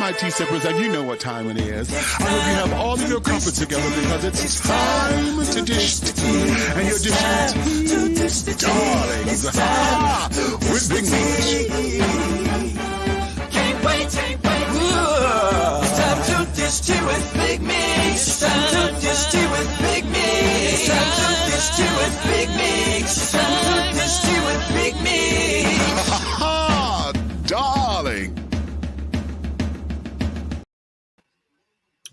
my tea sippers, and you know what time it is. I hope you have all of your crumpets together because it's time to dish tea. And you're dishing tea, darlings, with Big Meats. Can't wait. It's time to dish tea with Big Meats. It's time to dish tea with Big Meats. It's time to dish tea with Big Meats. It's time to dish tea with Big Meats. Darling.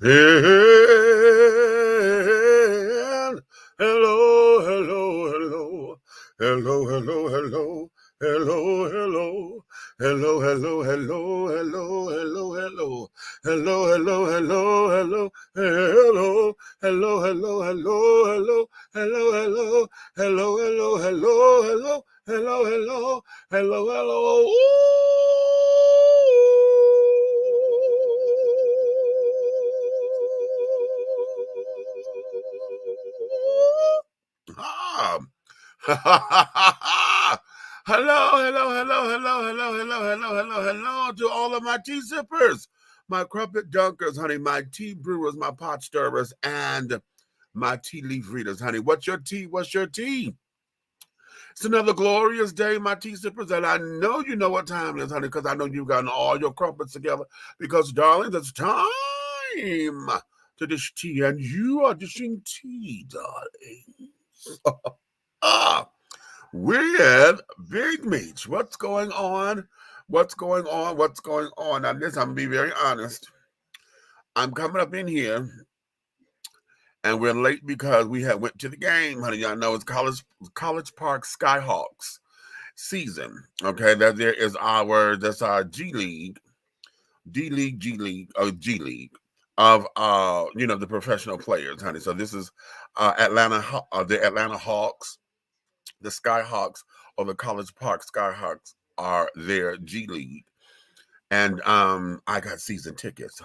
Hello. Hello to all of my tea sippers, my crumpet dunkers, honey, my tea brewers, my pot stirrers, and my tea leaf readers, honey. What's your tea? What's your tea? It's another glorious day, my tea sippers, and I know you know what time it is, honey, because I know you've gotten all your crumpets together, because, darling, it's time to dish tea, and you are dishing tea, darling. With Big Meats. What's going on? Now, listen, I'm going to be very honest. I'm coming up in here, and we're late because we went to the game, honey. Y'all know it's College Park Skyhawks season. Okay, that's our G League of the professional players, honey. So this is the Atlanta Hawks, the Skyhawks, or the College Park Skyhawks are their G League, and I got season tickets.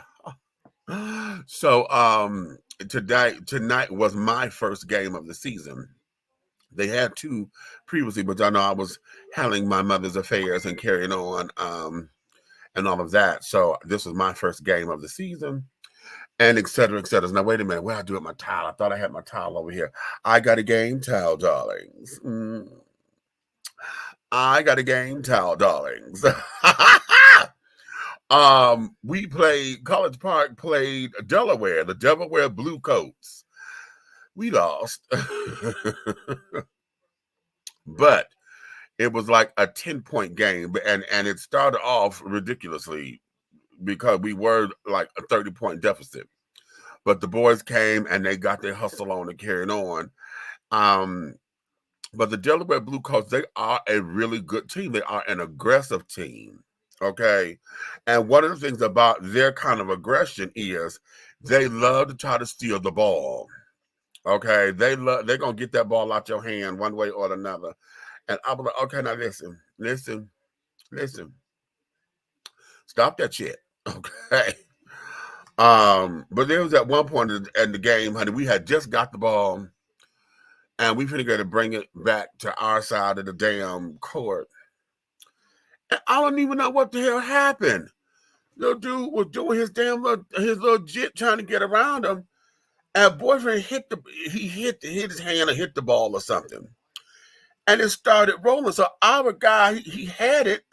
So tonight was my first game of the season. They had two previously, but I know I was handling my mother's affairs and carrying on and all of that. So this was my first game of the season, and et cetera, et cetera. Now, wait a minute. Where I do with my towel? I thought I had my towel over here. I got a game towel, darlings. I got a game towel, darlings. College Park played Delaware, the Delaware Blue Coats. We lost. But it was like a 10-point game, and it started off ridiculously because we were like a 30-point deficit. But the boys came and they got their hustle on and carried on. But the Delaware Blue Coats, they are a really good team. They are an aggressive team. Okay. And one of the things about their kind of aggression is they love to try to steal the ball. Okay. They're going to get that ball out your hand one way or another. And I'll be like, okay, now listen. Stop that shit. Okay. But there was at one point in the game, honey, we had just got the ball and we finna go to bring it back to our side of the damn court. And I don't even know what the hell happened. Little dude was doing his little jit trying to get around him. And boyfriend hit his hand or hit the ball or something. And it started rolling. So our guy, he had it,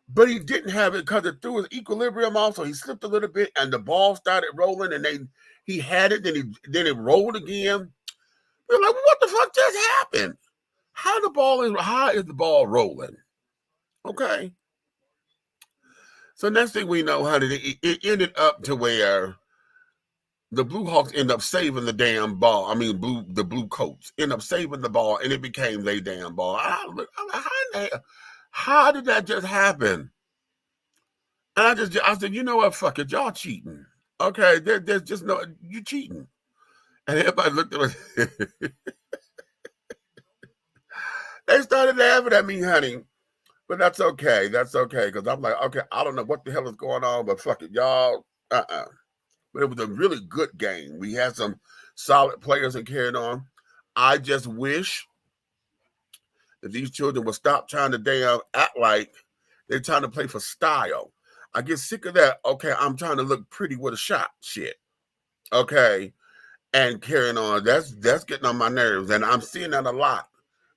but he didn't have it because it threw his equilibrium off. So he slipped a little bit and the ball started rolling and he had it, then it rolled again. We're like, what the fuck just happened? How is the ball rolling? Okay. So next thing we know, honey, it ended up to where the Blue Hawks end up saving the damn ball. I mean, the Blue Coats end up saving the ball, and it became their damn ball. I'm like, how did that just happen? And I said, you know what? Fuck it, y'all cheating. Okay, there's just no, you cheating. And everybody looked at me. They started laughing at me, honey. But that's okay. That's okay. Because I'm like, okay, I don't know what the hell is going on, but fuck it, y'all. But it was a really good game. We had some solid players and carried on. I just wish that these children would stop trying to damn act like they're trying to play for style. I get sick of that. Okay, I'm trying to look pretty with a shot shit. Okay, and carrying on. That's getting on my nerves, and I'm seeing that a lot.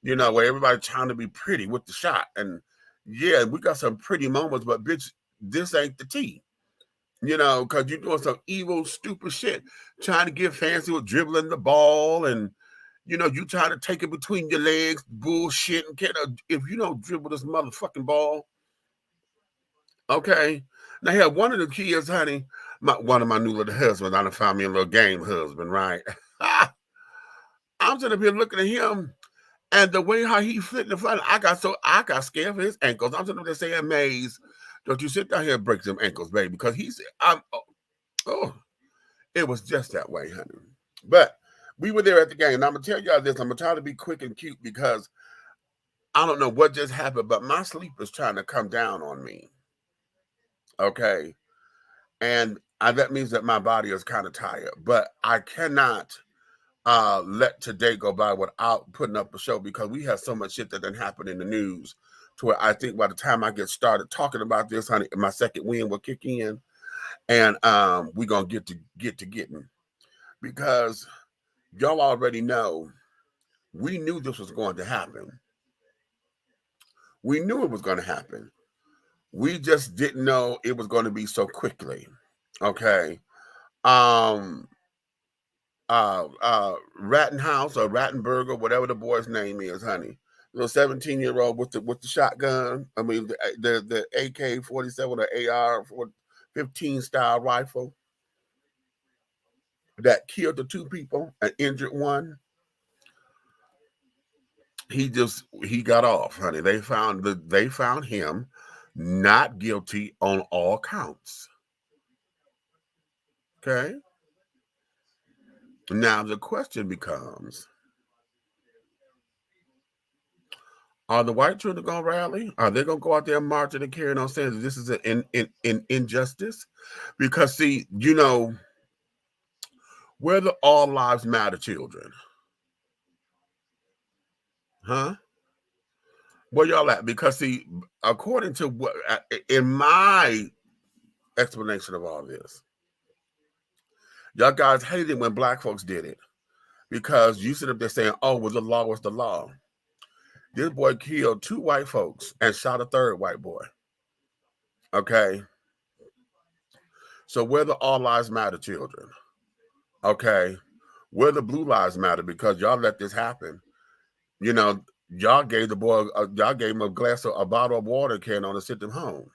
Where everybody's trying to be pretty with the shot, and yeah, we got some pretty moments, but bitch, this ain't the tea. Because you're doing some evil, stupid shit, trying to get fancy with dribbling the ball, and you trying to take it between your legs, bullshit, and if you don't dribble this motherfucking ball, okay. Now, here, one of the kids, honey, one of my new little husbands, I done found me a little game husband, right? I'm sitting up here looking at him, and the way how he flipped the front, I got scared for his ankles. I'm sitting up there saying, Maze, don't you sit down here and break them ankles, baby, because he said, it was just that way, honey. But we were there at the game, and I'm gonna tell y'all this. I'm gonna try to be quick and cute because I don't know what just happened, but my sleep is trying to come down on me. Okay. And that means that my body is kind of tired, but I cannot let today go by without putting up a show because we have so much shit that didn't happen in the news to where I think by the time I get started talking about this, honey, my second wind will kick in, and we're gonna get to getting, because y'all already know we knew this was going to happen. We knew it was going to happen. We just didn't know it was going to be so quickly. Okay. Rittenhouse or Rattenberger, whatever the boy's name is, honey. Little 17-year-old with the shotgun. I mean the AK-47 or AR-15 style rifle that killed the two people and injured one. He got off, honey. They found him not guilty on all counts. Okay. Now the question becomes, are the white children going to rally? Are they going to go out there marching and carrying on saying that this is an injustice? Because, see, we're the all lives matter children. Huh? Where y'all at? Because, see, according to what, in my explanation of all this, y'all guys hated when black folks did it because you sit up there saying, oh, well, the law was the law. This boy killed two white folks and shot a third white boy. Okay. So we're the all lives matter children. Okay. We're the blue lives matter because y'all let this happen. Y'all gave the boy, y'all gave him a bottle of water can on to send him home.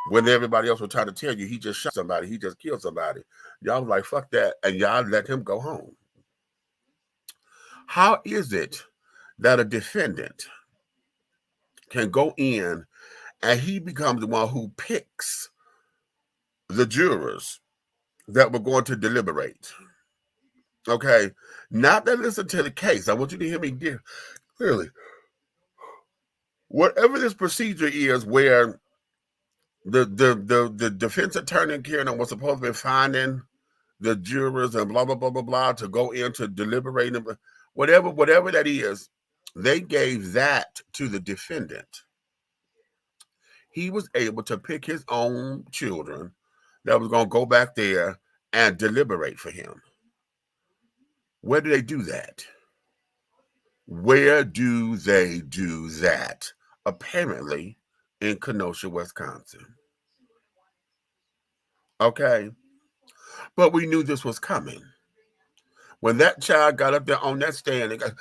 When everybody else was trying to tell you he just shot somebody, he just killed somebody. Y'all was like, fuck that. And y'all let him go home. How is it that a defendant can go in and he becomes the one who picks the jurors that were going to deliberate? Okay, not that listen to the case. I want you to hear me clearly. Whatever this procedure is, where the defense attorney Karen was supposed to be finding the jurors and blah blah blah blah blah to go in to deliberate, whatever that is, they gave that to the defendant. He was able to pick his own children that was going to go back there and deliberate for him. Where do they do that? Where do they do that? Apparently in Kenosha, Wisconsin. Okay. But we knew this was coming. When that child got up there on that stand, and got,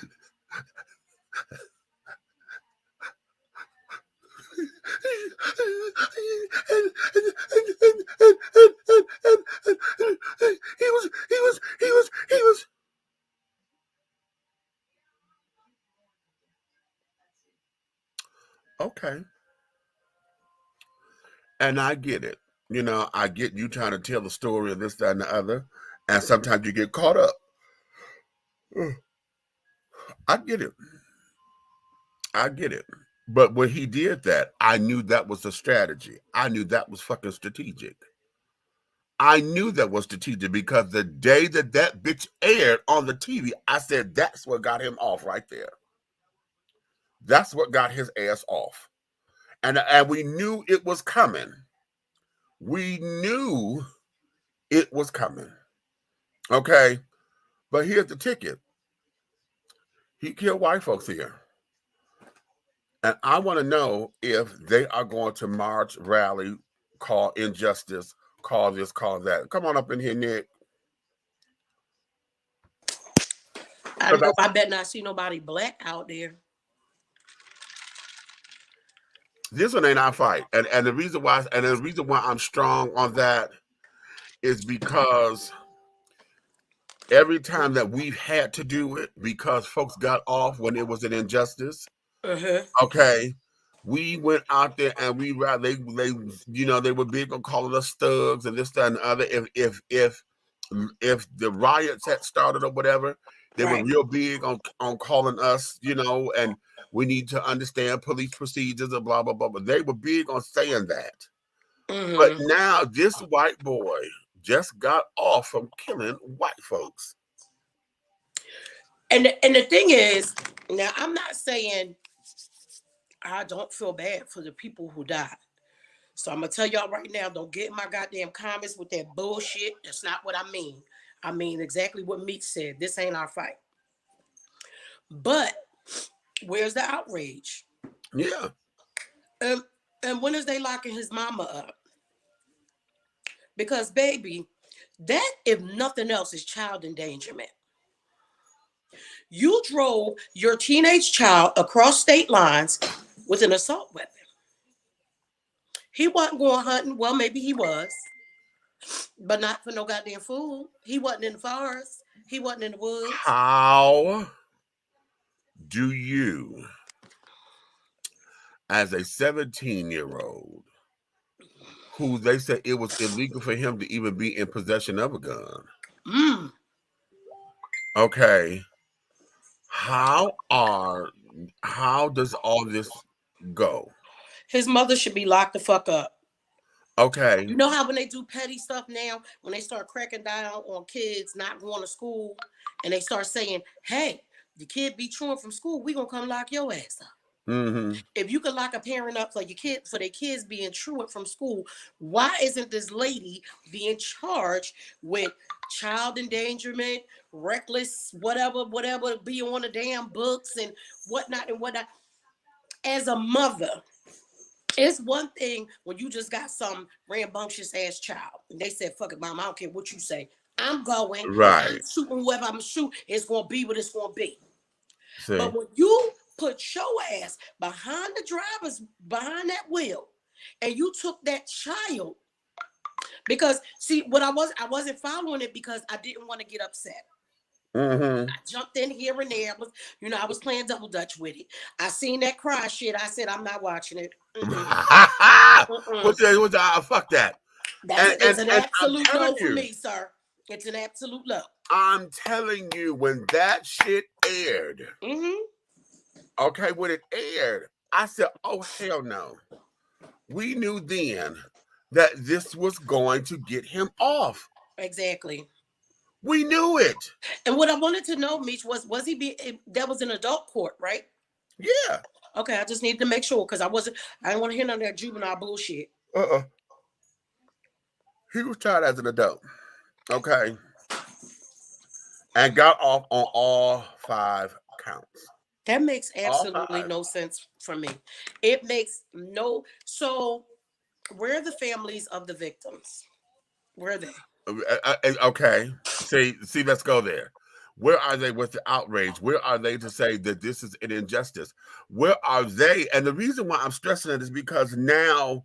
he was. Okay. And I get it. I get you trying to tell the story of this, that, and the other. And sometimes you get caught up. I get it. I get it. But when he did that, I knew that was a strategy. I knew that was fucking strategic. I knew that was strategic because the day that bitch aired on the TV, I said that's what got him off right there. That's what got his ass off. And we knew it was coming. We knew it was coming. Okay. But here's the ticket. He killed white folks here. And I want to know if they are going to march, rally, call injustice, call this, call that. Come on up in here, Nick. I know I bet not see nobody black out there. This one ain't our fight. And the reason why I'm strong on that is because every time that we've had to do it, because folks got off when it was an injustice, okay, we went out there and they were big on calling us thugs and this, that, and the other. If the riots had started or whatever, they were real big on calling us, and we need to understand police procedures and blah blah blah. But they were big on saying that. But now this white boy just got off from killing white folks. And the thing is, now I'm not saying I don't feel bad for the people who died. So I'm gonna tell y'all right now, don't get in my goddamn comments with that bullshit. That's not what I mean. I mean exactly what Meek said. This ain't our fight. But where's the outrage? Yeah. And when is they locking his mama up? Because baby, that, if nothing else, is child endangerment. You drove your teenage child across state lines with an assault weapon. He wasn't going hunting. Well, maybe he was, but not for no goddamn food. He wasn't in the forest. He wasn't in the woods. How do you, as a 17-year-old, who they said it was illegal for him to even be in possession of a gun? Okay. How does all this go? His mother should be locked the fuck up. Okay. You know how when they do petty stuff now, when they start cracking down on kids not going to school, and they start saying, hey, the kid be truant from school, we gonna come lock your ass up. If you could lock a parent up for their kids being truant from school, why isn't this lady being charged with child endangerment, reckless, whatever, be on the damn books and whatnot? As a mother, it's one thing when you just got some rambunctious ass child and they said, fuck it, mom, I don't care what you say. I'm going. Right. I'm shooting whoever I'm shooting. It's going to be what it's going to be. See? But when you put your ass behind that wheel, and you took that child, because see, what I wasn't following it because I didn't want to get upset. I jumped in here and there. I was playing double dutch with it. I seen that cry shit. I said, I'm not watching it. Fuck that. It's an absolute no for me, sir. It's an absolute no. I'm telling you, when that shit aired, okay, when it aired, I said, oh, hell no. We knew then that this was going to get him off. Exactly. We knew it. And what I wanted to know, Meech, was he that was an adult court, right? Yeah. Okay, I just needed to make sure because I didn't want to hear none of that juvenile bullshit. He was tried as an adult. Okay. And got off on all 5 counts. That makes absolutely no sense for me. It makes no. So, where are the families of the victims? Where are they? Okay. See, let's go there. Where are they with the outrage? Where are they to say that this is an injustice? Where are they? And the reason why I'm stressing it is because now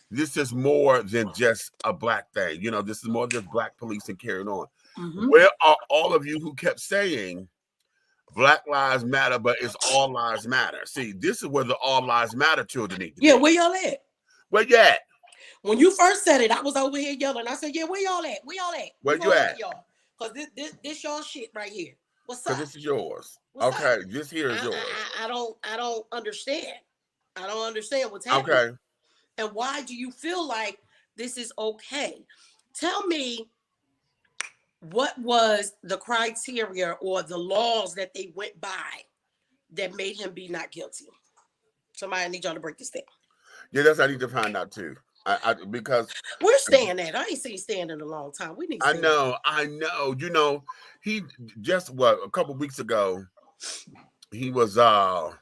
this is more than just a black thing. This is more than just black police and carrying on. Where are all of you who kept saying Black Lives Matter, but it's all lives matter? See, this is where the all lives matter children need to be. Where y'all at? Where you at? When you first said it, I was over here yelling. I said, where y'all at? Where y'all at? Where you at? Y'all? Because this y'all shit right here. What's up? Because this is yours. What's okay, up? This here is yours. I don't understand. I don't understand what's happening. Okay. And why do you feel like this is okay? Tell me, what was the criteria or the laws that they went by that made him be not guilty? Somebody need y'all to break this down. Yeah, that's what I need to find out too. Because Where's Stan at? I ain't seen Stan in a long time. We need I Stan. know. He just a couple weeks ago, he was just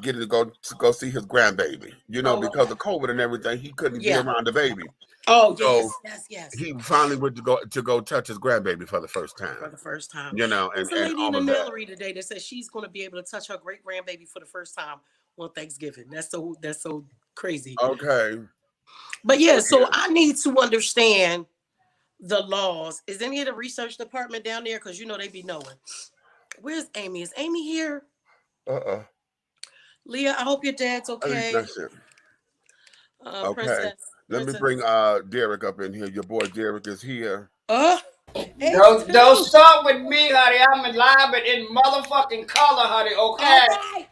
getting to go see his grandbaby. Oh, Because of COVID and everything, he couldn't be yeah. around the baby. Oh, So yes. he finally went to go touch his grandbaby for the first time. For the first time. And There's a lady in all the of that. nailery today that says she's going to be able to touch her great grandbaby for the first time on Thanksgiving. That's so crazy. Okay. But yeah, so I need to understand the laws. Is any of the research department down there? Because they be knowing. Where's Amy? Is Amy here? Leah, I hope your dad's okay. That's it. Okay. Princess. Let me bring Derek up in here. Your boy Derek is here. Don't start with me, honey. I'm live and in motherfucking color, honey. Okay.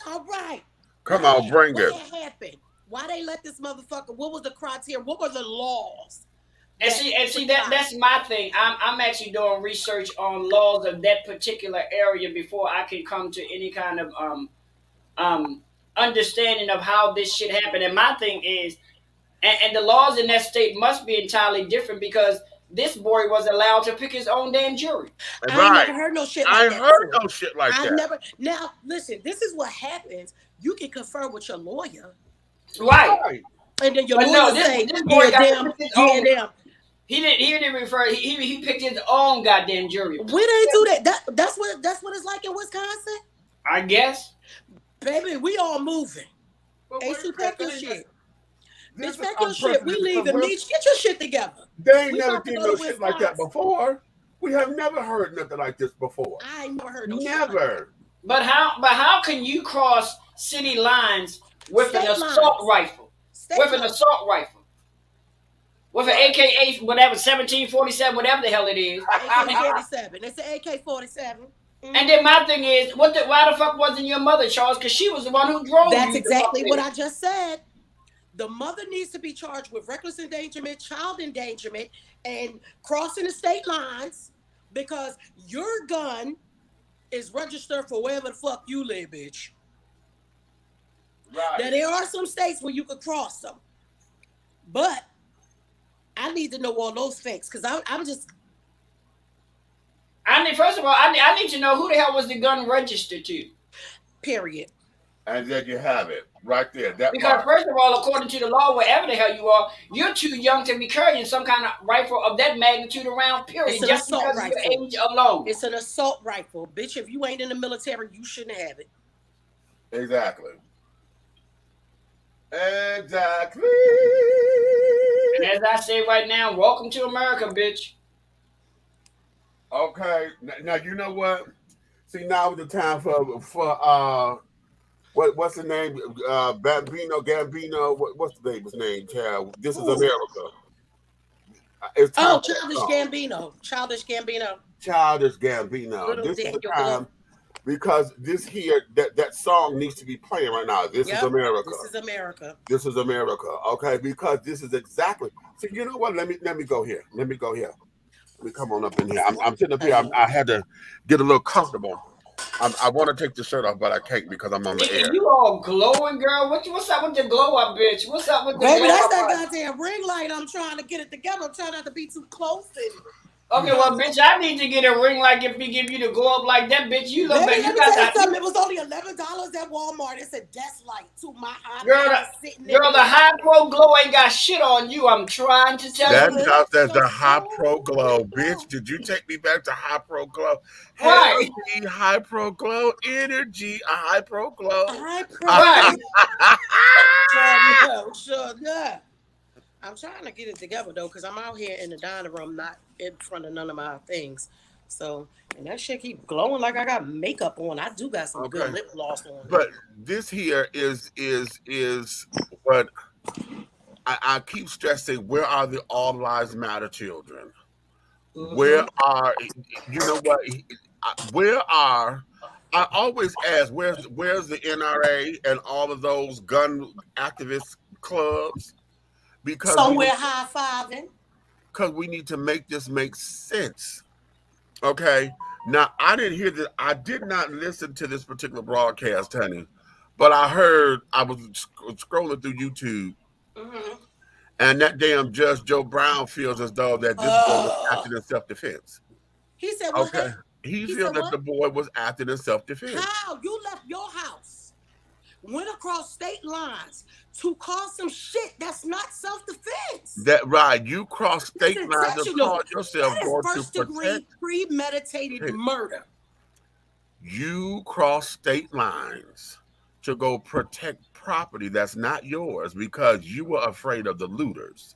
All right. Come on, bring it. What happened? Why they let this motherfucker? What was the criteria? What were the laws? And see that's my thing. I'm actually doing research on laws of that particular area before I can come to any kind of understanding of how this shit happened. And my thing is, and the laws in that state must be entirely different because this boy was allowed to pick his own damn jury. I ain't never heard no shit like that. I heard no shit like that. Never. Now, listen, this is what happens. You can confer with your lawyer. Right. And then your lawyer say, this boy got damn. He didn't refer. He picked his own goddamn jury. We didn't do that. That's what it's like in Wisconsin. I guess. Baby, we all moving. AC, pack your shit. Bitch, pack your shit. We leaving. Bitch, get your shit together. They ain't never seen no shit like that before. We have never heard nothing like this before. I ain't never heard no shit like that. But how can you cross city lines with an assault rifle? With an assault rifle. With an AK, whatever, 1747, whatever the hell it is. AK-47. It's an AK-47. And then my thing is, why the fuck wasn't your mother charged? Because she was the one who drove. That's exactly what I just said. The mother needs to be charged with reckless endangerment, child endangerment, and crossing the state lines because your gun is registered for wherever the fuck you live, bitch. Right. Now, there are some states where you could cross them. But I need to know all those facts because I'm just... First of all, I need to know who the hell was the gun registered to. Period. And then you have it right there. Because first of all, according to the law, wherever the hell you are, you're too young to be carrying some kind of rifle of that magnitude around, period. Just because of your age alone. It's an assault rifle. Bitch, if you ain't in the military, you shouldn't have it. Exactly. And as I say right now, welcome to America, bitch. Okay. Now you know what? See, now is the time for what's the name? Gambino. What's the baby's name, child? This is America. It's time Childish Gambino. This is the time because this here that song needs to be playing right now. This is America. This is America. Okay, because this is exactly. So you know what? Let me go here. Let me come on up in here. I'm sitting up here. I had to get a little comfortable. I want to take the shirt off, but I can't because I'm on the air. You all glowing, girl. What's up with the glow up, bitch? What's up with the glow up? Baby, that's that goddamn ring light. I'm trying to get it together. I'm trying not to be too close. Okay, well, bitch, I need to get a ring light if we give you the glow up like that, bitch. You look baby, back. You got that. Something. It was only $11 at Walmart. It's a desk light to my eye. Girl, the high pro glow ain't got shit on you. I'm trying to tell you. That's the high pro glow, bitch. Did you take me back to high pro glow? Right. Energy, high pro glow, energy, a high pro glow. High pro. Right. Sure. I'm trying to get it together though, because I'm out here in the dining room, not in front of none of my things. So, and that shit keep glowing like I got makeup on. I do got some good lip gloss on. But this here is what I keep stressing. Where are the All Lives Matter children? Mm-hmm. Where are, you know what? I always ask, where's the NRA and all of those gun activist clubs? Because somewhere high-fiving. Because we need to make this make sense. Okay. Now I did not listen to this particular broadcast, honey, but I was scrolling through YouTube, And that damn Judge Joe Brown feels as though that this boy was acting in self-defense. He said what? Okay. He He feels said that the what? boy was acting in self-defense. How? You left your house, went across state lines to cause some shit that's not self-defense. That right. You cross state It's lines and intentional. call yourself That is going to first degree protect. premeditated murder. You cross state lines to go protect property that's not yours because you were afraid of the looters.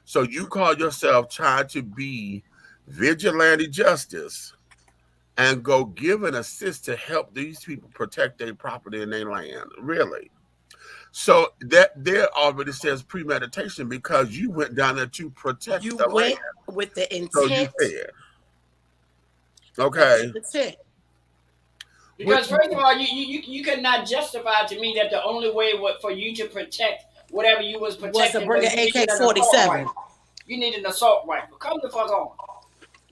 So you call yourself trying to be vigilante justice and go give an assist to help these people protect their property and their land. Really? So that there already says premeditation because you went down there to protect You the went land. with the So you intent. said, okay. Because first of all, you could not justify to me that the only way for you to protect whatever you was protecting to bring was an you needed an AK-47. assault rifle. You need an assault rifle. Come the fuck on.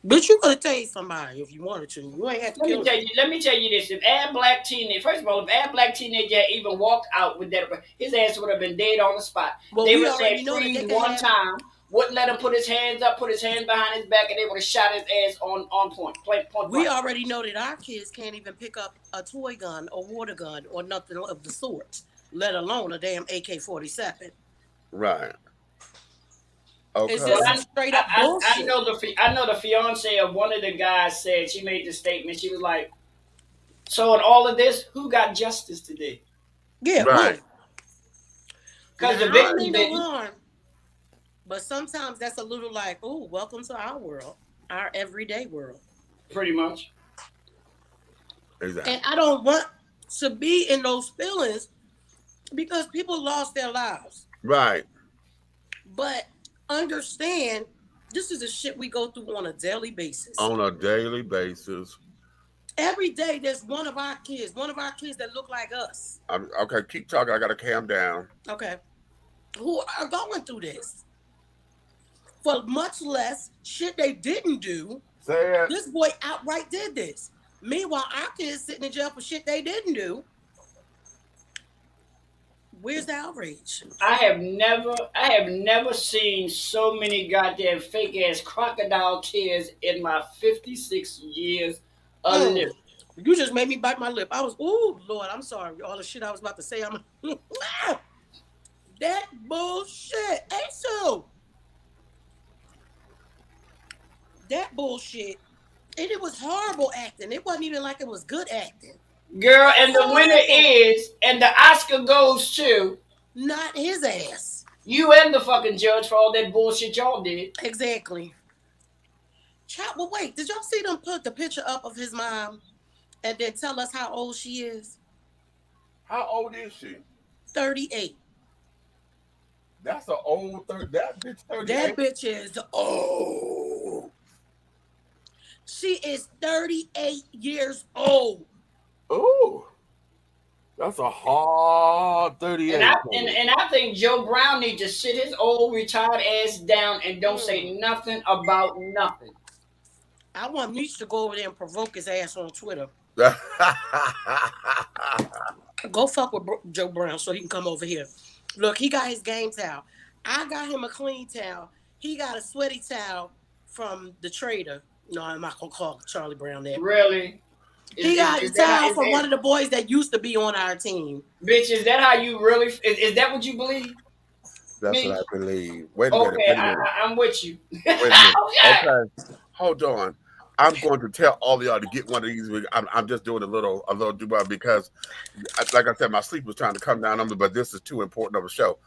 But you could have tased somebody if you wanted to. You ain't have to kill them. Let me tell you this. If Ad Black teenager, first of all, if Ad Black teenager had even walked out with that, his ass would have been dead on the spot. Well, they we would have already said know that freeze they could one have- time, wouldn't let him put his hands up, put his hands behind his back, and they would have shot his ass on point. Point We blank. already know that our kids can't even pick up a toy gun, a water gun, or nothing of the sort, let alone a damn AK-47. Right. Okay. It's just straight up bullshit. I know the fiance of one of the guys said, she made the statement, she was like, so in all of this, who got justice today? Yeah, right. Because the I victim mean no didn't. harm, but sometimes that's a little like, oh, welcome to our world, our everyday world. Pretty much. Exactly. And I don't want to be in those feelings because people lost their lives. Right. But understand, this is the shit we go through on a daily basis. On a daily basis. Every day there's one of our kids that look like us. Okay, keep talking. I got to calm down. Okay. Who are going through this. For much less shit they didn't do. Say it. This boy outright did this. Meanwhile, our kids sitting in jail for shit they didn't do. Where's the outrage? I have never seen so many goddamn fake ass crocodile tears in my 56 years of living. You just made me bite my lip. I was, ooh, Lord, I'm sorry. All the shit I was about to say, that bullshit. Ain't so. That bullshit. And it was horrible acting. It wasn't even like it was good acting. Girl, and the winner is, and the Oscar goes to, not his ass. You and the fucking judge for all that bullshit y'all did. Exactly. Child, well, wait, did y'all see them put the picture up of his mom and then tell us how old she is? How old is she? 38. That's an old that bitch 38. That bitch is old. She is 38 years old. Ooh. That's a hard 38. And I think Joe Brown needs to sit his old retired ass down and don't say nothing about nothing. I want Meech to go over there and provoke his ass on Twitter. Go fuck with Joe Brown so he can come over here. Look, he got his game towel. I got him a clean towel. He got a sweaty towel from the trader. No, I'm not going to call Charlie Brown that. Really? He got a towel from one of the boys that used to be on our team. Bitch, is that how you really... Is that what you believe? That's what I believe. Wait a minute. Okay, I'm with you. Wait a minute. Okay. Hold on. I'm going to tell all of y'all to get one of these. I'm just doing a little do because, like I said, my sleep was trying to come down on me, but this is too important of a show.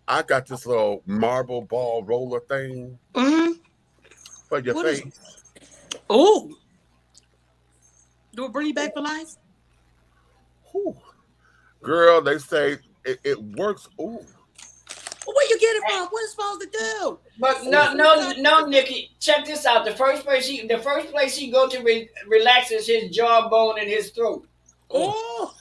I got this little marble ball roller thing for your face. Oh. Do it bring you back to life? Ooh. Girl, they say it works. Ooh. Where you get it from? What is supposed to do? But no, Nikki. Check this out. The first place he go to relax is his jawbone and his throat. Oh.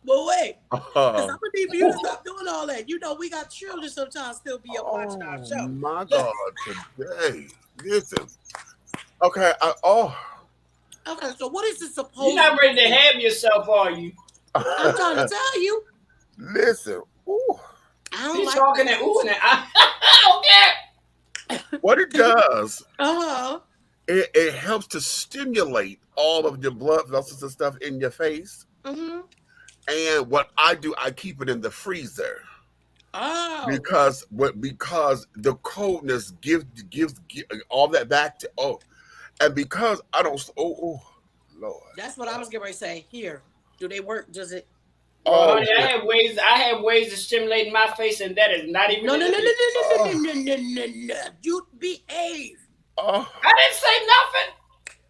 But wait, because I'm gonna need for you to stop doing all that. You know, we got children sometimes still be up watching our show. Oh my God, today. Listen. Okay. Okay, so what is this supposed to be? You're not ready to have yourself, are you? I'm trying to tell you. Listen. Ooh. I don't He's like talking and oohing it. I don't care. What it does, Uh-huh. it helps to stimulate all of your blood vessels and stuff in your face. Mm-hmm. And what I do, I keep it in the freezer Oh. because the coldness gives all that back to and because I don't Lord. That's what I was getting ready to say. Here. Do they work? Does it? Well, Oh honey, I yeah. have ways. I have ways of stimulating my face, and that is not even No, in no, the no, no, picture. no, no, Oh, no, no, no, no, no. You behave. oh. I didn't say nothing.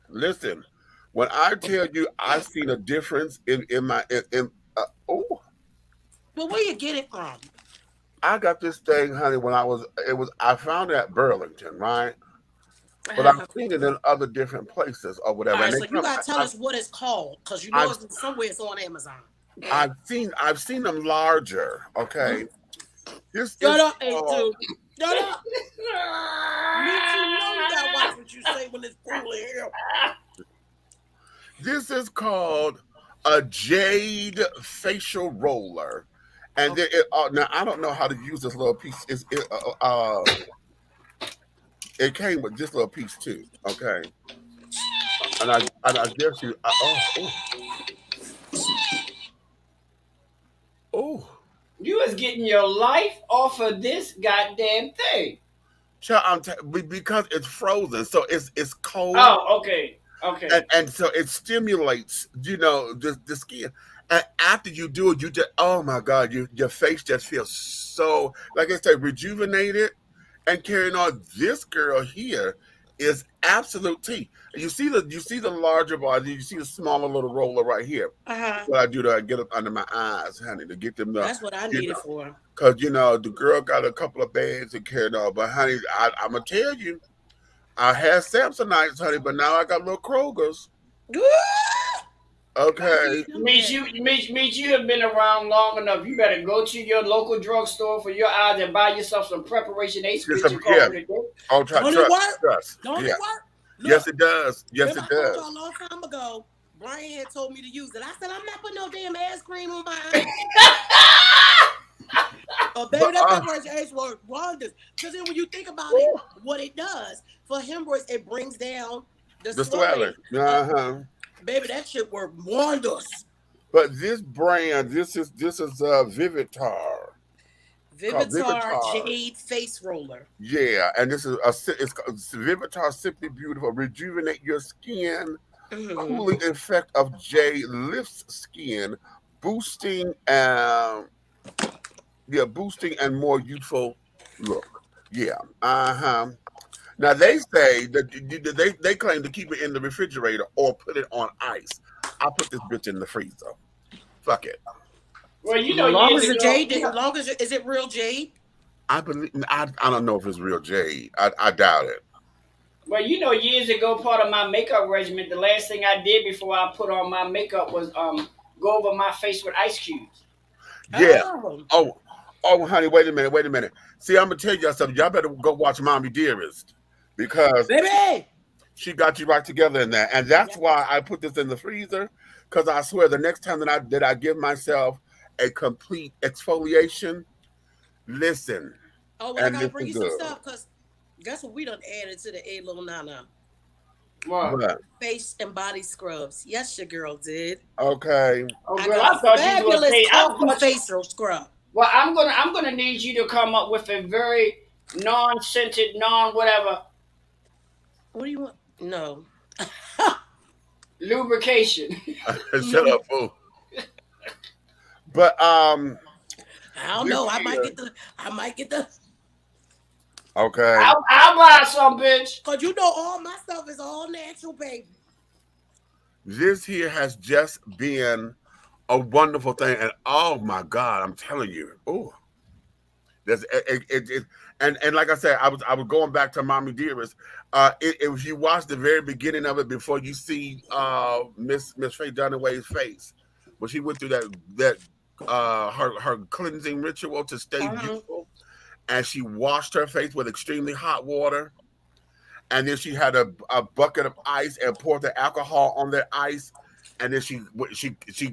Listen, when I tell you I've seen a difference in my oh, Well, where you get it from? I got this thing, honey. When I found it at Burlington, right? But I've Uh-huh. seen it in other different places or All whatever. And right, they so you come. gotta tell us what it's called, because you know I've it's somewhere it's on Amazon. I've seen them larger. Okay, this Shut is up, called. A2. Shut up. Meet you know you gotta watch what you say when it's cool in here. This is called a jade facial roller, and then now I don't know how to use this little piece. It came with this little piece too. Okay, and I guess you. Oh. You was getting your life off of this goddamn thing. Child, because it's frozen, so it's cold, Oh, okay, okay. and so it stimulates, the skin. And after you do it, you just oh my god, your face just feels so like I said, rejuvenated and carrying on. This girl here is absolute tea. You see the larger body, you see the smaller little roller right here. Uh-huh. What I do to get up under my eyes, honey, to get them That's what I you need it know, for. because the girl got a couple of bags and carried on. But honey, I'm gonna tell you, I had Samsonites, honey, but now I got little Krogers. Okay. Means you have been around long enough. You better go to your local drugstore for your eyes and buy yourself some preparation A spit you call Yeah. it a day. Oh, Don't it work? trust. Don't Yeah. it work? Look, Yes, it does. Yes, remember it I told y'all a does. long time ago, Brian had told me to use it. I said, I'm not putting no damn ass cream on my eyes. Oh, baby, But that preparation A's work wonders. Because then when you think about it, what it does for hemorrhoids, it brings down the swelling. Baby, that shit work wonders. But this brand, this is Vivitar. Called Vivitar Vivitar. Jade Face Roller. Yeah, and this is it's Vivitar Simply Beautiful. Rejuvenate your skin. Cooling effect of jade lifts skin, boosting boosting and more youthful look. Yeah. Now they say that they claim to keep it in the refrigerator or put it on ice. I put this bitch in the freezer. Fuck it. Well, As long as the jade, yeah. as long as is it real jade? I believe I don't know if it's real jade. I doubt it. Well, years ago, part of my makeup regimen, the last thing I did before I put on my makeup was go over my face with ice cubes. Yeah. Oh. Oh, honey, wait a minute. See, I'm gonna tell y'all something. Y'all better go watch Mommy Dearest because Baby, she got you right together in that, and that's why I put this in the freezer. Because I swear, the next time that I give myself a complete exfoliation, listen. oh, well, I gotta bring you some stuff because guess what we done added to the A Little Nana? What? Face and body scrubs. Yes, your girl did. Okay. Oh, I girl, got I thought you was fabulous coffee going facial scrub. Well, I'm gonna need you to come up with a very non-scented, non-whatever What do you want? No. lubrication. Shut up, fool. But I don't know. I might get the. Okay. I'll buy some, bitch. Cause you know all my stuff is all natural, baby. This here has just been a wonderful thing, and oh my God, I'm telling you, there's and like I said, I was going back to Mommy Dearest. If you watch the very beginning of it before you see Miss Faye Dunaway's face, when she went through that her cleansing ritual to stay beautiful, and she washed her face with extremely hot water, and then she had a bucket of ice and poured the alcohol on that ice, and then she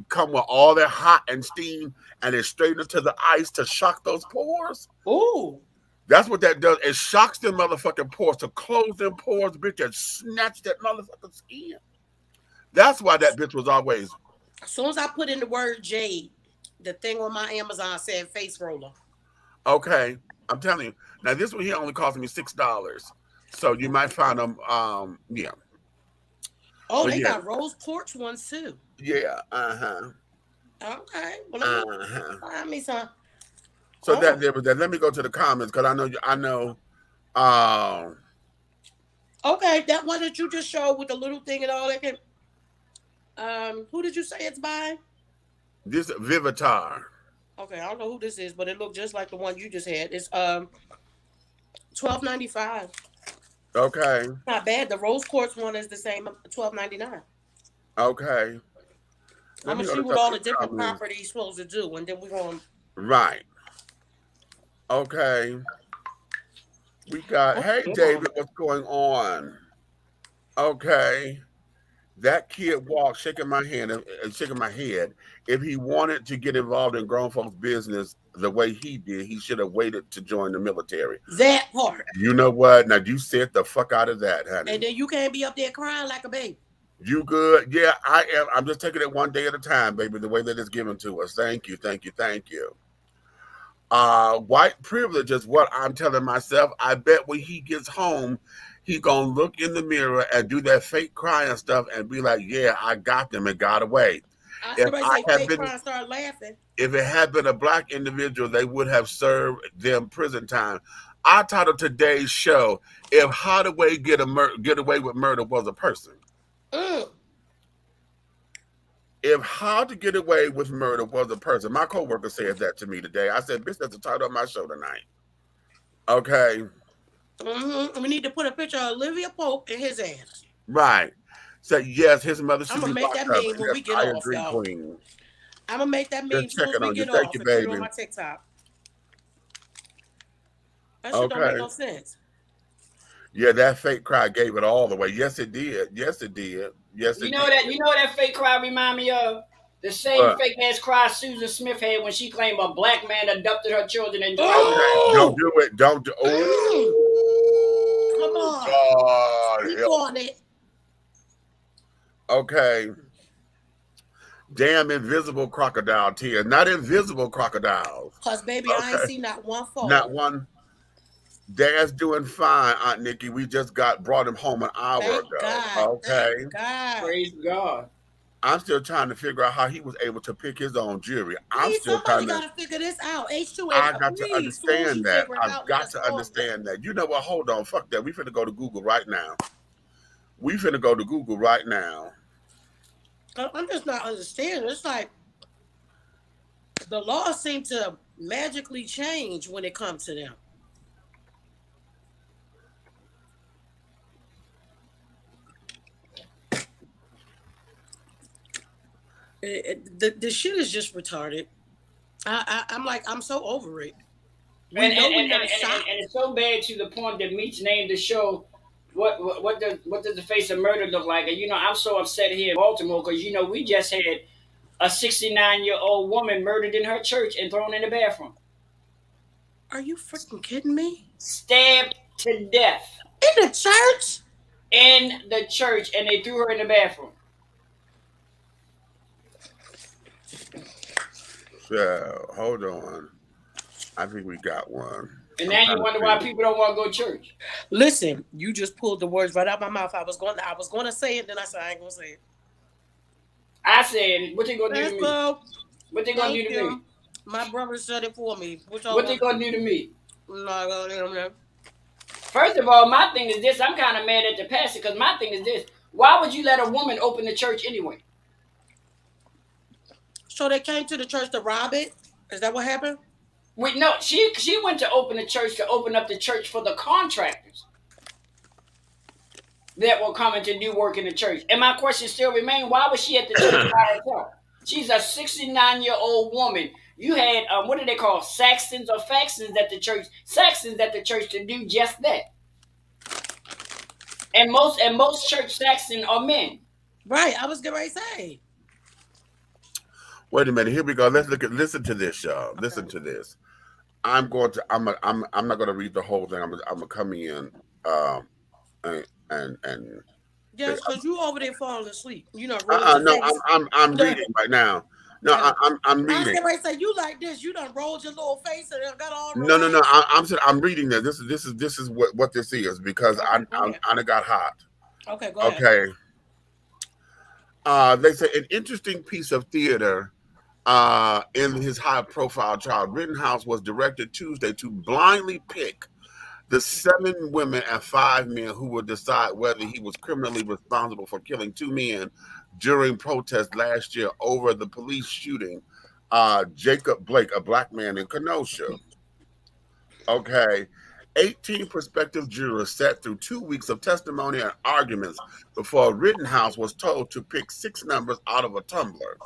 come with all that hot and steam, and then straight into the ice to shock those pores. Ooh. That's what that does. It shocks them motherfucking pores to close them pores, bitch, and snatch that motherfucking skin. That's why that bitch was always. As soon as I put in the word jade, the thing on my Amazon said face roller. Okay, I'm telling you. Now this one here only cost me $6, so you might find them. Yeah. Oh, But they yeah, got rose quartz ones too. yeah, Okay, well let me find me some. So Oh, that there was that. Let me go to the comments because I know. Um, okay, that one that you just showed with the little thing and all that. Who did you say it's by? this Vivitar. Okay, I don't know who this is, but it looked just like the one you just had. It's $12.95. Okay, Not bad. The rose quartz one is the same, $12.99. okay. I'm Let me gonna go see to what some all of the the different comments. properties supposed to do, and then we're gonna. Right. Okay. We got. Oh, Hey, David, what's going on? Okay. That kid walked, shaking my hand and shaking my head. If he wanted to get involved in grown folks' business the way he did, he should have waited to join the military. that part, You know what? Now you said the fuck out of that, and honey. then you can't be up there crying like a baby. You good? Yeah, I am. I'm just taking it one day at a time, baby. The way that it's given to us. Thank you, thank you, thank you. White privilege is what I'm telling myself. I bet when he gets home, he gonna look in the mirror and do that fake crying stuff and be like, "Yeah, I got them and got away." If Somebody I say had fake been, crying, start laughing. if it had been a black individual, they would have served them prison time. I titled today's show, "If How to Way Get Away with Murder Was a Person." Mm. If How to Get Away with Murder Was a Person. My coworker said that to me today. I said, "Bitch, that's the title of my show tonight." Okay. We need to put a picture of Olivia Pope and his ass. Right. So yes, his mother I'm should be gonna make locked that up. meme when Yes, we get I off, agree, y'all. Queen. I'm gonna make that meme Just as soon as checking we on you. get Thank you, off and put it on baby. my TikTok. That shit don't make Okay. no sense. Yeah, that fake cry gave it all away. Yes, it did. Yes, it did. Yes, it did. You know that fake cry remind me of the same But fake ass cry Susan Smith had when she claimed a black man abducted her children and drove them. okay, don't Oh, do it. Don't do. mm. Come Oh on, God, speak help. on it. Okay, damn invisible crocodile tears. Not invisible crocodiles. Cause baby, I ain't Okay, seen not one not fall. one. Dad's doing fine, Aunt Nikki. We just brought him home an hour Thank ago. God. Okay. Thank God. Praise God. I'm still trying to figure out how he was able to pick his own jewelry. I'm Please, still somebody trying to. gotta figure this out. H2A, I got to please. Soon as you understand that. figure it I've out, let got us to know. understand that. You know what? Hold on. Fuck that. We finna go to Google right now. We finna go to Google right now. I'm just not understanding. It's like the laws seem to magically change when it comes to them. The shit is just retarded. I'm like, I'm so over it. We And and, know and, we're and, not and, shocked. and it's so bad to the point that Meach named the show what does the face of murder look like? And I'm so upset here in Baltimore because we just had a 69-year-old woman murdered in her church and thrown in the bathroom. Are you freaking kidding me? Stabbed to death In the church? in the church and they threw her in the bathroom. So hold on. I think we got one. And I'm now you trying to wonder why see. people don't want to go to church. Listen, you just pulled the words right out my mouth. I was gonna say it, then I said I ain't gonna say it. I said, what they gonna do Let's to me? go. What they gonna Thank do to me? you. My brother said it for me. What y'all What they want? gonna do to me? I'm not gonna do them. First of all, my thing is this. I'm kind of mad at the pastor because my thing is this. Why would you let a woman open the church anyway? So they came to the church to rob it? Is that what happened? No, she went to open the church to open up the church for the contractors that were coming to do work in the church. And my question still remains: why was she at the church by herself? She's a 69-year-old woman. You had what do they call Saxons or Faxons at the church? Saxons at the church to do just that. And most church Saxons are men. Right, I was getting ready to say. Wait a minute. Here we go. Listen to this, y'all. Listen Okay. to this. I'm not going to read the whole thing. I'm gonna come in, um, and Yes, because you over there falling asleep. You know, rolled your no, face. I'm No. reading right now. No, Oh. I'm I was reading. getting ready to say, you like this. You done rolled your little face and got all No, no, no. relaxed. I'm reading this. This is what this is because Okay, go ahead. I got hot. Okay, go ahead. Okay. They say an interesting piece of theater in his high profile trial. Rittenhouse was directed Tuesday to blindly pick the 7 women and 5 men who would decide whether he was criminally responsible for killing 2 men during protests last year over the police shooting Jacob Blake, a black man in Kenosha. Okay. 18 prospective jurors sat through 2 weeks of testimony and arguments before Rittenhouse was told to pick 6 numbers out of a tumbler.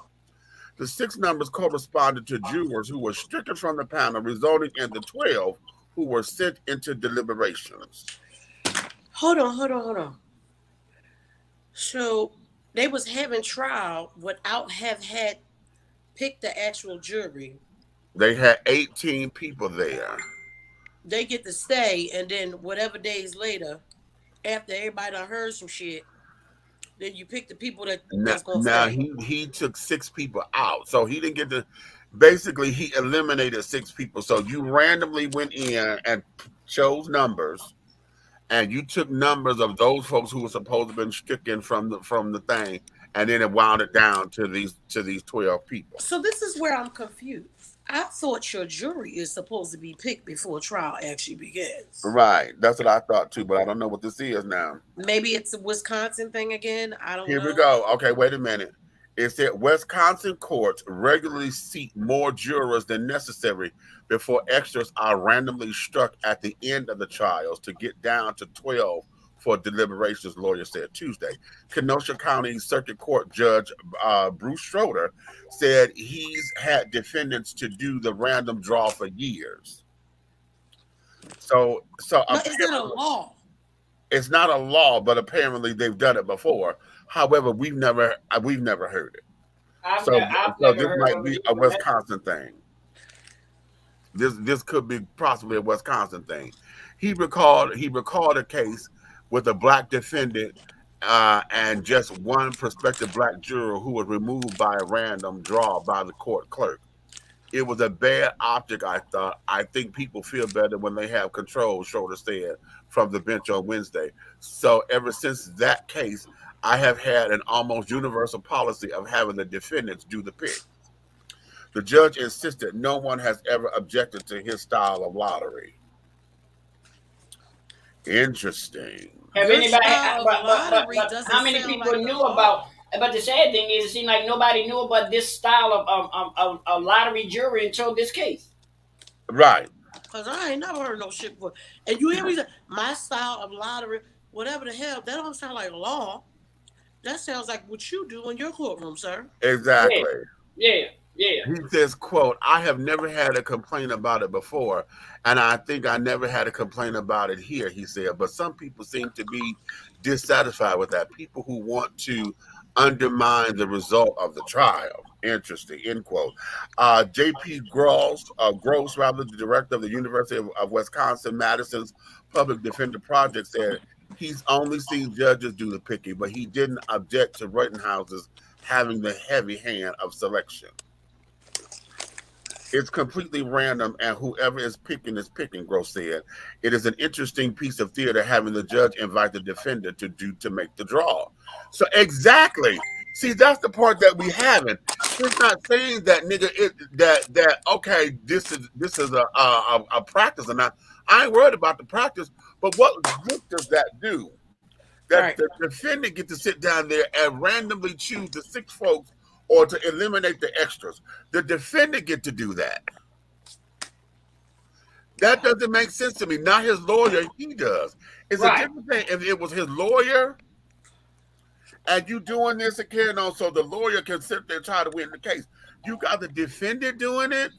The 6 numbers corresponded to jurors who were stricken from the panel, resulting in the 12 who were sent into deliberations. Hold on. So they was having trial without have had picked the actual jury. They had 18 people there. They get to stay, and then whatever days later, after everybody done heard some shit, then you pick the people Now, that's gonna now stay. he took 6 people out, so he didn't get to. Basically, he eliminated 6 people. So you randomly went in and chose numbers, and you took numbers of those folks who were supposed to have been stricken from the thing, and then it wound it down to these 12 people. So this is where I'm confused. I thought your jury is supposed to be picked before trial actually begins. Right, that's what I thought too, but I don't know what this is now. Maybe it's a Wisconsin thing again. I don't Here we know. go. Okay, wait a minute. It said Wisconsin courts regularly seat more jurors than necessary before extras are randomly struck at the end of the trials to get down to 12 for deliberations, lawyer said Tuesday. Kenosha County Circuit Court Judge Bruce Schroeder said he's had defendants to do the random draw for years. So But is that a law? it's not a law, but apparently they've done it before. However, we've never heard it. So I've so never this heard might of it be a either. Wisconsin thing. This could be possibly a Wisconsin thing. He recalled a case with a black defendant and just one prospective black juror who was removed by a random draw by the court clerk. It was a bad optic, I thought. I think people feel better when they have control, Schroeder said from the bench on Wednesday. So ever since that case, I have had an almost universal policy of having the defendants do the pick. The judge insisted no one has ever objected to his style of lottery. Interesting. Have Your anybody? style of lottery But doesn't how many sound people like the knew law. about? But the sad thing is, it seemed like nobody knew about this style of lottery jury until this case. Right. Cause I ain't never heard no shit before. And you hear me say my style of lottery, whatever the hell, that don't sound like law. That sounds like what you do in your courtroom, sir. Yeah, Exactly. yeah, yeah. He says, quote, I have never had a complaint about it before, and I think I never had a complaint about it here, he said. But some people seem to be dissatisfied with that. People who want to undermine the result of the trial. Interesting, end quote. J.P. Gross, rather, the director of the University of Wisconsin Madison's Public Defender Project, said he's only seen judges do the picking, but he didn't object to Rittenhouse's having the heavy hand of selection. It's completely random, and whoever is picking, Gross said. It is an interesting piece of theater having the judge invite the defendant to make the draw. So exactly. See, that's the part that we haven't. It's not saying that nigga that okay, this is a practice or not. I ain't worried about the practice, but what good does that do? That Right. the defendant get to sit down there and randomly choose the 6 folks or to eliminate the extras. The defendant get to do that. That doesn't make sense to me. Not his lawyer, he does. It's a Right. different thing if it was his lawyer and you doing this and carrying on so the lawyer can sit there and try to win the case. You got the defendant doing it.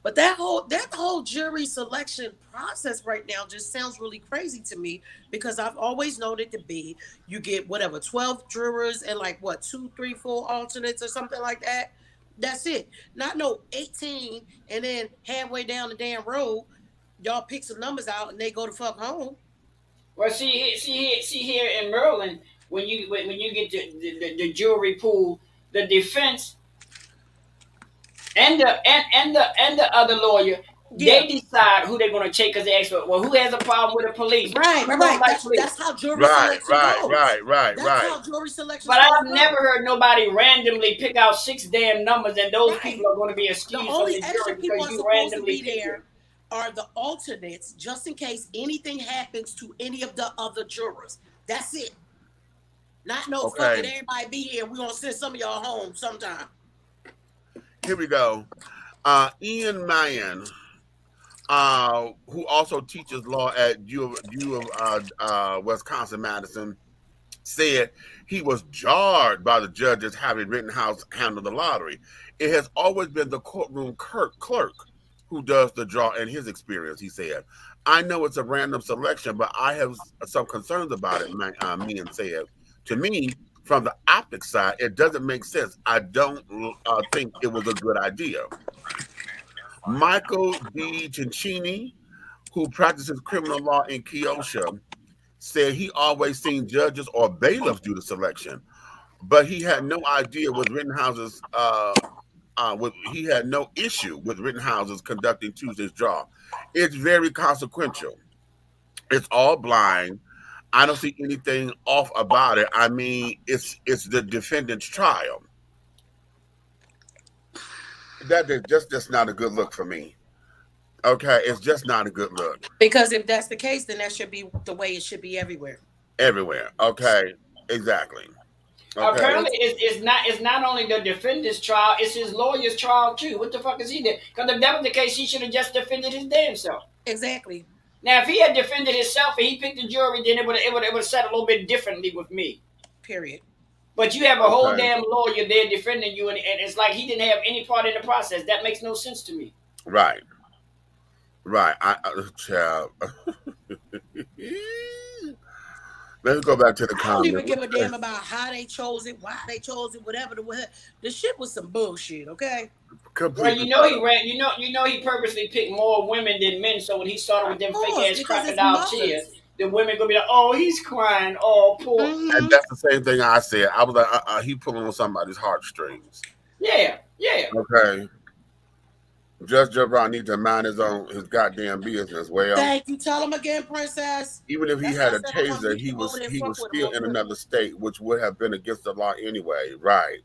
But that whole jury selection process right now just sounds really crazy to me because I've always known it to be you get whatever 12 jurors and like what 2, 3, 4 alternates or something like that. That's it. Not no 18 and then halfway down the damn road, y'all pick some numbers out and they go to fuck home. Well, see here in Maryland, when you get the jury pool, the defense and the other lawyer, Yeah. they decide who they're going to take because they ask for. Well, who has a problem with the police? Right, Who don't right. like That's police? that's how jury Right, selection right, goes. right, right, That's right. how jury selection But supposed I've to never go. heard nobody randomly pick out six damn numbers, and those people Right. are going to be The excused from only the extra jury people because are you supposed to randomly be picked them. there are the alternates, just in case anything happens to any of the other jurors. That's it. Not no Okay, fucking everybody be here. We're gonna send some of y'all home sometime. here we go. Ian Mayan, who also teaches law at U of Wisconsin Madison, said he was jarred by the judges having Rittenhouse handle the lottery. It has always been the courtroom clerk who does the draw in his experience, he said. I know it's a random selection, but I have some concerns about it, Meehan said. To me, from the optics side, it doesn't make sense. I don't think it was a good idea. Michael D. Cincini, who practices criminal law in Keosha, said he always seen judges or bailiffs do the selection, but he had no idea with Rittenhouse's. He had no issue with Rittenhouse's conducting Tuesday's draw. It's very consequential. It's all blind. I don't see anything off about it. I mean, it's the defendant's trial. That is just not a good look for me. Okay, it's just not a good look Because if that's the case, then that should be the way it should be everywhere. everywhere. Okay, exactly. Okay, Apparently, it's not only the defendant's trial; it's his lawyer's trial too. What the fuck is he doing? Because if that was the case, he should have just defended his damn self. Exactly. Now, if he had defended himself and he picked the jury, then it would set a little bit differently with me. Period. But you have a whole okay, damn lawyer there defending you, and it's like he didn't have any part in the process. That makes no sense to me. right, right. Child. Let's go back to the I don't even comment. give a damn about how they chose it, why they chose it, whatever. The shit was some bullshit. Okay. Well, Completely. you know he ran. He purposely picked more women than men. So when he started with Of them fake course, ass because it's crocodile tears, mothers. the women gonna be like, "Oh, he's crying. Oh, poor." And Mm-hmm. that's the same thing I said. I was like, he pulling on somebody's heartstrings. Yeah, yeah. Okay. Judge Brown needs to mind his goddamn business. Well, Thank you. Tell him again, princess. even if he That's why had I a said I'm gonna taser, meet him over there. he Fuck was with him still real in quick. another state, which would have been against the law anyway. Right.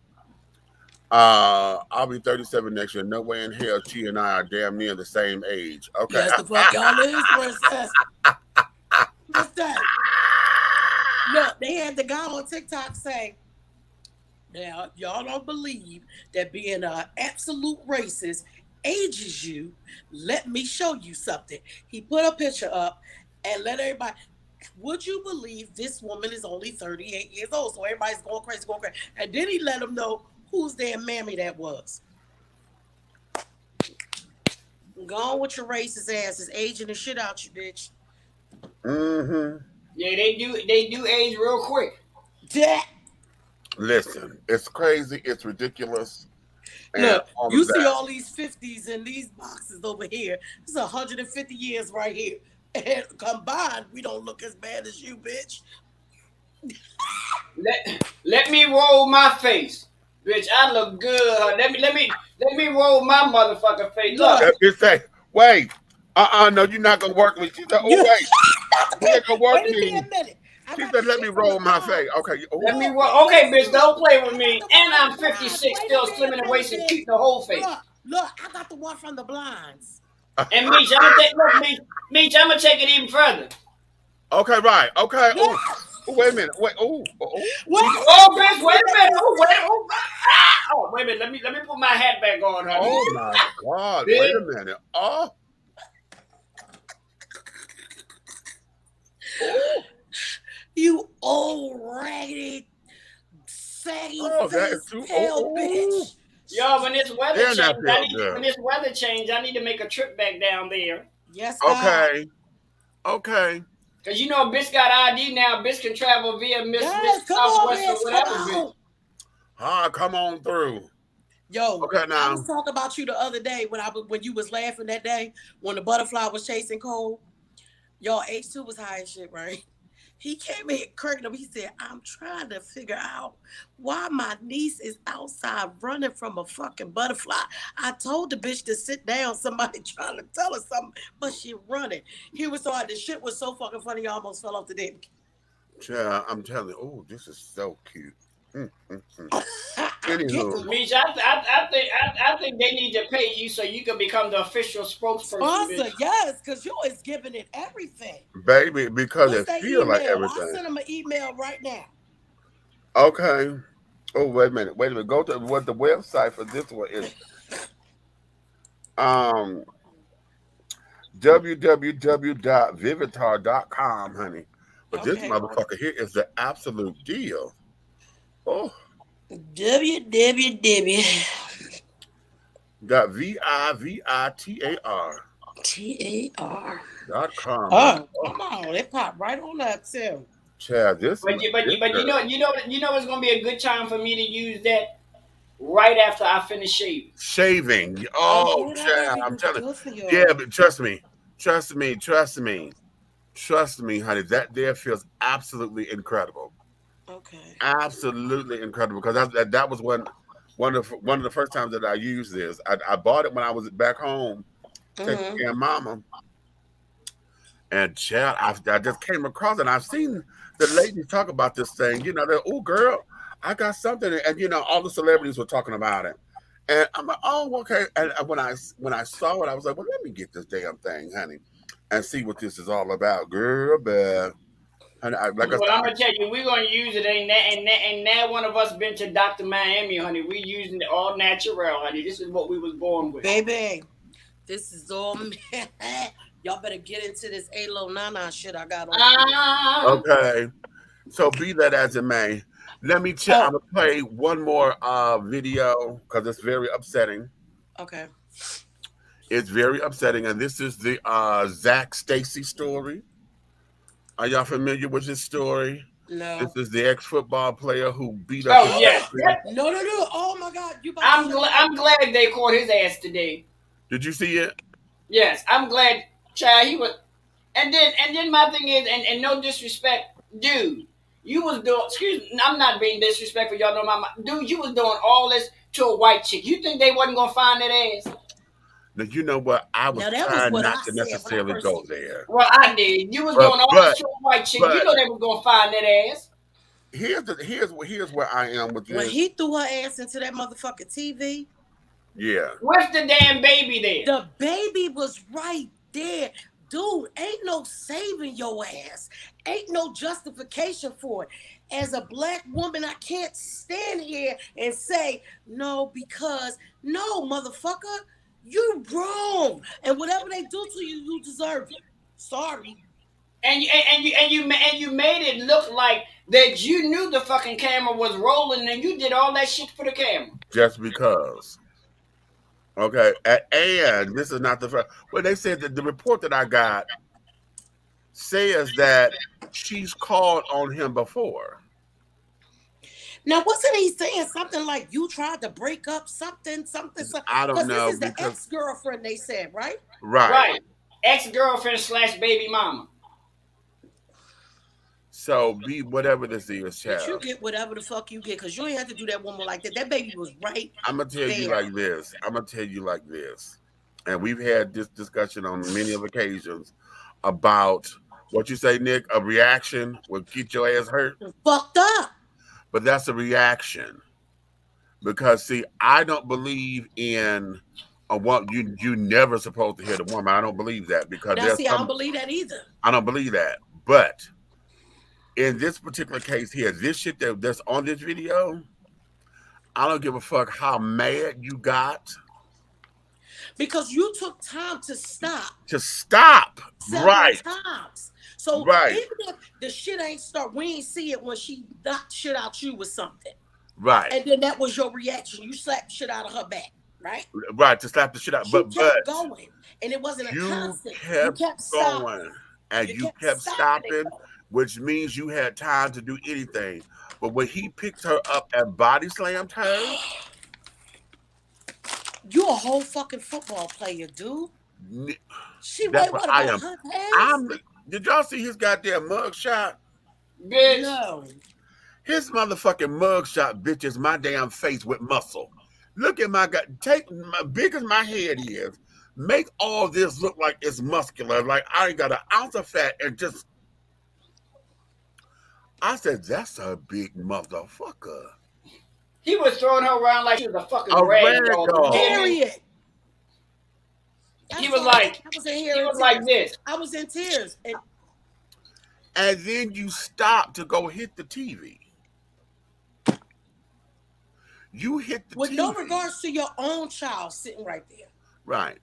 I'll be 37 next year. No way in hell she and I are damn near the same age. Okay. Yes, the fuck y'all is, princess. What's that? Look, they had the guy on TikTok say, now, y'all don't believe that being an absolute racist ages you. Let me show you something. He put a picture up and let everybody. Would you believe this woman is only 38 years old? So everybody's going crazy, going crazy. And then he let them know whose damn mammy that was. Go on with your racist asses, aging the shit out you, bitch. Mm-hmm. Yeah, they do age real quick. That. Listen, it's crazy. It's ridiculous. And Look, all you of see that. all these 50s in these boxes over here. This is 150 years right here. And combined, we don't look as bad as you, bitch. Let me roll my face, bitch. I look good. Let me roll my motherfucking face. Look, Look, Just say, wait. No, you're not gonna work with me. She said, oh you wait, not the you bitch. ain't gonna work Wait with a me. damn minute. I She got said, the let me shit from the roll my face. blinds. Okay. let me Oh, Look, roll. Okay, bitch, look. don't play with I got me. the one And from I'm the blinds. 56, Wait a still slim damn in the minute, waist and bitch. keep the whole face. Look, I got the one from the blinds. And Meech, I'm gonna take look, Meech, I'm gonna take it even further. okay, right. Okay. Yeah. Oh, wait a minute. Wait. Oh. Wait, Oh, wait, bitch, wait, wait a minute. wait, Oh, wait. Oh, wait a minute. Let me put my hat back on, honey. Oh my God. Wait Bitch. a minute. Oh. you old raggedy, saggy Oh, that is face, too. pale bitch. Yo, when this weather Damn, that change, felt good. I need to make a trip back down there. Yes, God. Okay. Okay. Cause you know, bitch got ID now. Bitch can travel via Miss Yes, come on, Southwest or bitch. Come whatever, bitch. on. Ah, come on through. Yo, Okay, I now. was talking about you the other day when you was laughing that day when the butterfly was chasing Cole. Yo, H2 was high as shit, right? He came in cracking up. He said, I'm trying to figure out why my niece is outside running from a fucking butterfly. I told the bitch to sit down. Somebody trying to tell her something, but she running. He was so the shit was so fucking funny. He almost fell off the deck. Yeah, I'm telling you. Oh, this is so cute. I'm Anywho, getting one. Misha, I think they need to pay you so you can become the official spokesperson, Sponsor, bitch. yes, because you is giving it everything. baby, because What's it that feel like email? I everything. sent him an email right now. Okay. Oh, wait a minute. Wait a minute. Go to what the website for this one is. Um, www.vivitar.com, honey. But this Okay. motherfucker here is the absolute deal. Oh, www. .vivitar TAR. honey. Oh, Oh, come on. It popped right on up, too. child, this But girl you know it's gonna be a good time for me to use that right after I finish shaving. shaving. Oh, Oh, yeah, that might child, be I'm really telling good for you. Yeah, y'all. but trust me, honey. That there feels absolutely incredible. Okay. Absolutely incredible because that was one of the first times that I used this. I bought it when I was back home taking Mm-hmm. care of mama, and child, I just came across it. And I've seen the ladies talk about this thing. You know, they're, oh girl, I got something, and you know, all the celebrities were talking about it. And I'm like, oh, okay. And when I saw it, I was like, well, let me get this damn thing, honey, and see what this is all about, girl. But honey, like I Well, I'm said, gonna tell you, we're gonna use it. Ain't that one of us been to Dr. Miami, honey? We using it all natural, honey. This is what we was born with. Baby, this is all y'all better get into this A-Lo Nana shit I got on here. Ah, okay. So be that as it may, let me check. I'm Oh, gonna play one more video because it's very upsetting. okay. It's very upsetting, and this is the Zach Stacy story. Are y'all familiar with this story? This No. is the ex-football player who beat up his oh Oh, yes. girlfriend. no, no, no. Oh, my God. You about to say that? I'm glad they caught his ass today. Did you see it? Yes, I'm glad. Child, he was. And then my thing is, and no disrespect, dude. You was doing. Excuse me. I'm not being disrespectful. Y'all know my dude. You was doing all this to a white chick. You think they wasn't gonna find that ass? Now you know what? I was Now, that was trying what not I to said when I necessarily first go seen it. there, Well, I did. You was but doing all this but to a white chick. You but know they was gonna find that ass. here's where I am with When this. he threw her ass into that motherfucking TV, Yeah, With the damn baby there. the baby was right there. Dude, ain't no saving your ass. Ain't no justification for it. As a black woman, I can't stand here and say, no, because, no, motherfucker, you wrong. And whatever they do to you, you deserve it. Sorry. And you made it look like that you knew the fucking camera was rolling and you did all that shit for the camera. just because. Okay, and this is not the first. Well, they said that the report that I got says that she's called on him before. Now, wasn't he saying something like you tried to break up something? I don't Because this know is the because ex-girlfriend, they said, right? right. Right. Ex-girlfriend slash baby mama. So be whatever this is, But you child. get whatever the fuck you get, because you ain't have to do that woman like that. That baby was right I'm gonna tell you there. like this. I'm gonna tell you like this. And we've had this discussion on many of occasions about what you say, Nick. A reaction will get your ass hurt, Fucked up. but that's a reaction because see, I don't believe in a what you never supposed to hit a woman. I don't believe that because Now, there's see, I don't some. believe that either. I don't believe that, but in this particular case here, this shit that's on this video, I don't give a fuck how mad you got Because you took time to stop to stop. several Right, times. So right, even if the shit ain't start, we ain't see it when she knocked shit out you with something. right, And then that was your reaction. You slapped shit out of her back, right? right to slap the shit out. She But kept going. And it wasn't a you constant. You kept kept stopping. going and You you kept kept stopping it stopping, though. which means you had time to do anything. But when he picked her up and body slammed her, You a whole fucking football player, dude. She That's right what what I about am. her ass? Did y'all see his goddamn mugshot? Bitch. No. His motherfucking mugshot, bitch, is my damn face with muscle. Look at my gut. Take my big as my head is. Make all this look like it's muscular. Like I ain't got an ounce of fat and just. I said, that's a big motherfucker. He was throwing her around like she was a fucking A rag rag doll. You hear doll. me? Period. He was like, I was in here he in was like tears. this. I was in tears. And then you stop to go hit the TV. You hit the With TV. no regards to your own child sitting right there. Right.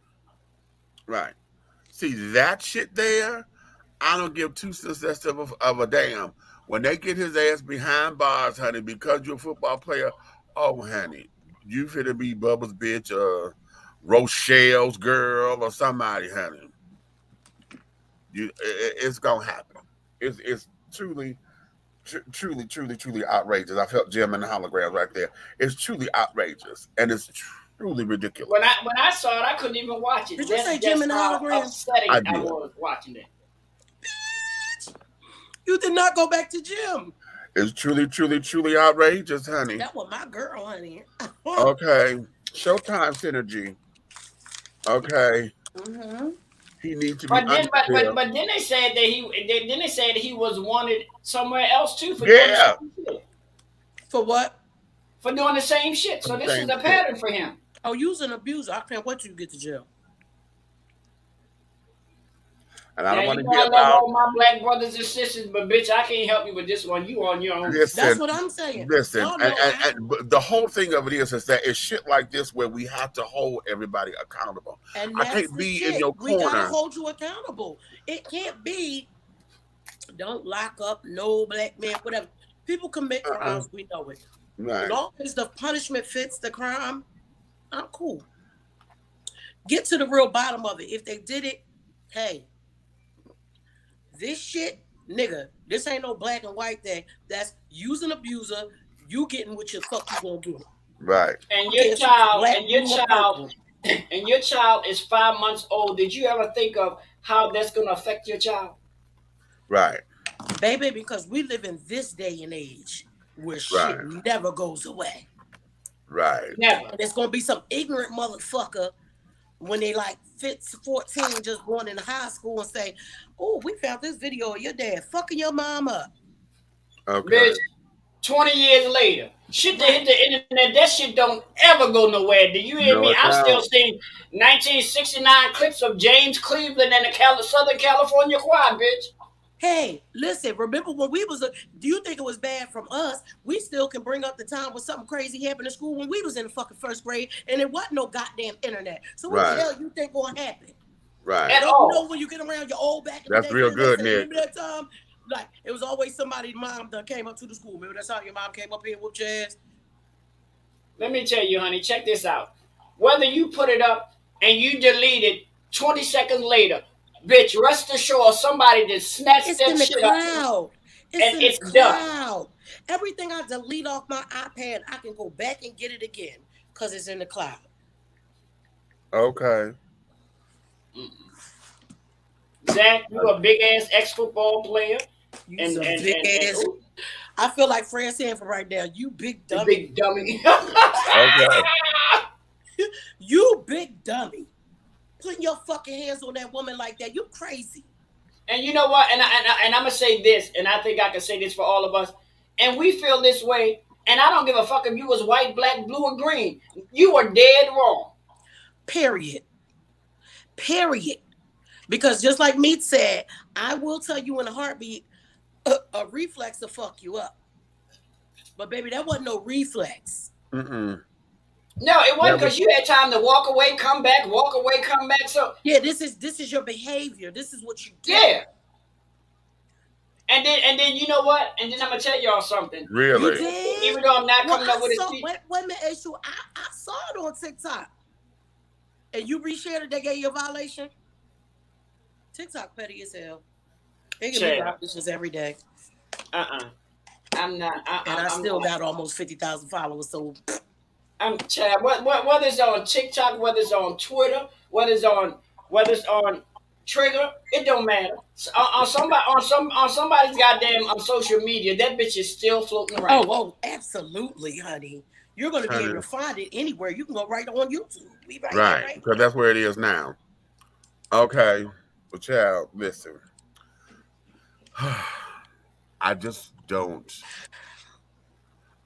Right. See that shit there? I don't give two cents of a damn. When they get his ass behind bars, honey, because you're a football player, oh, honey, you finna be Bubba's bitch or Rochelle's girl or somebody, honey. It's gonna happen. It's truly outrageous. I felt Jim in the holograms right there. It's truly outrageous and it's truly ridiculous. When I saw it, I couldn't even watch it. Did you say Jim in the how hologram? upsetting I was watching it. You did not go back to Jim. It's truly outrageous, honey. That was my girl, honey. Okay. Showtime synergy. Okay. Mm-hmm. He needs to be But then they said that he was wanted somewhere else too for doing the same shit. For what? For doing the same shit. So this is a pattern for him. Oh, you's an abuser. I can't wait till you get to jail. And I don't want to I love all my black brothers and sisters, but bitch, I can't help you with this one. You on your own. Listen, that's what I'm saying. Listen, and the whole thing of it is that it's shit like this where we have to hold everybody accountable. And I can't be in your corner. We gotta hold you accountable. It can't be. Don't lock up no black man, whatever. People commit crimes. We know it. Right. As long as the punishment fits the crime, I'm cool. Get to the real bottom of it. If they did it, hey. This shit, nigga, this ain't no black and white thing. That's use an abuser, you getting what you fuck you gonna get. Right. And your child is 5 months old. Did you ever think of how that's gonna affect your child? Right. Baby, because we live in this day and age where shit never goes away. Right. Never. And there's gonna be some ignorant motherfucker when they like 14, just going into high school and say, "Oh, we found this video of your dad fucking your mom up." Okay. Bitch, 20 years later, shit that hit the internet, that shit don't ever go nowhere. Do you hear me? I'm still seeing 1969 clips of James Cleveland and the Southern California Choir, bitch. Hey, listen, remember when we was, do you think it was bad from us? We still can bring up the time when something crazy happened in school when we was in the fucking first grade and there wasn't no goddamn internet. So what the hell you think gonna happen? Right. At all. You know when you get around your old back in the day. That's real good, Nick. Remember that time? Like, it was always somebody's mom that came up to the school. Remember that time your mom came up here and whooped your ass? Let me tell you, honey, check this out. Whether you put it up and you delete it 20 seconds later, bitch, rest assured somebody just snatched that shit up. It's done. Everything I delete off my iPad, I can go back and get it again because it's in the cloud. Okay. Zach, you a big ass ex-football player. I feel like Fran Sanford right now. You big dummy. Big dummy. Okay. You big dummy. Putting your fucking hands on that woman like that, you crazy. And you know what? And I'm gonna say this, and I think I can say this for all of us. And we feel this way. And I don't give a fuck if you was white, black, blue, or green. You were dead wrong. Period. Because just like Meat said, I will tell you in a heartbeat, a reflex will fuck you up. But baby, that wasn't no reflex. Mm-mm. No, it wasn't, because you had time to walk away, come back, walk away, come back. So yeah, this is your behavior. This is what you do. Yeah. And then you know what? And then I'm gonna tell y'all something. Really? You did? Even though I'm not coming up with it. Wait a minute, Aisha. I saw it on TikTok. And you reshared it, they gave you a violation? TikTok petty as hell. They give me violations every day. I'm not. And I still got almost 50,000 followers, so I'm Chad. Whether it's on TikTok, whether it's on Twitter, whether it's on Trigger, it don't matter. On somebody's goddamn on social media, that bitch is still floating around. Absolutely, honey. You're gonna be able Honey. to find it anywhere. You can go right on YouTube. We right there, Right. right Because that's where it is now. Okay. Well, child, listen. I just don't.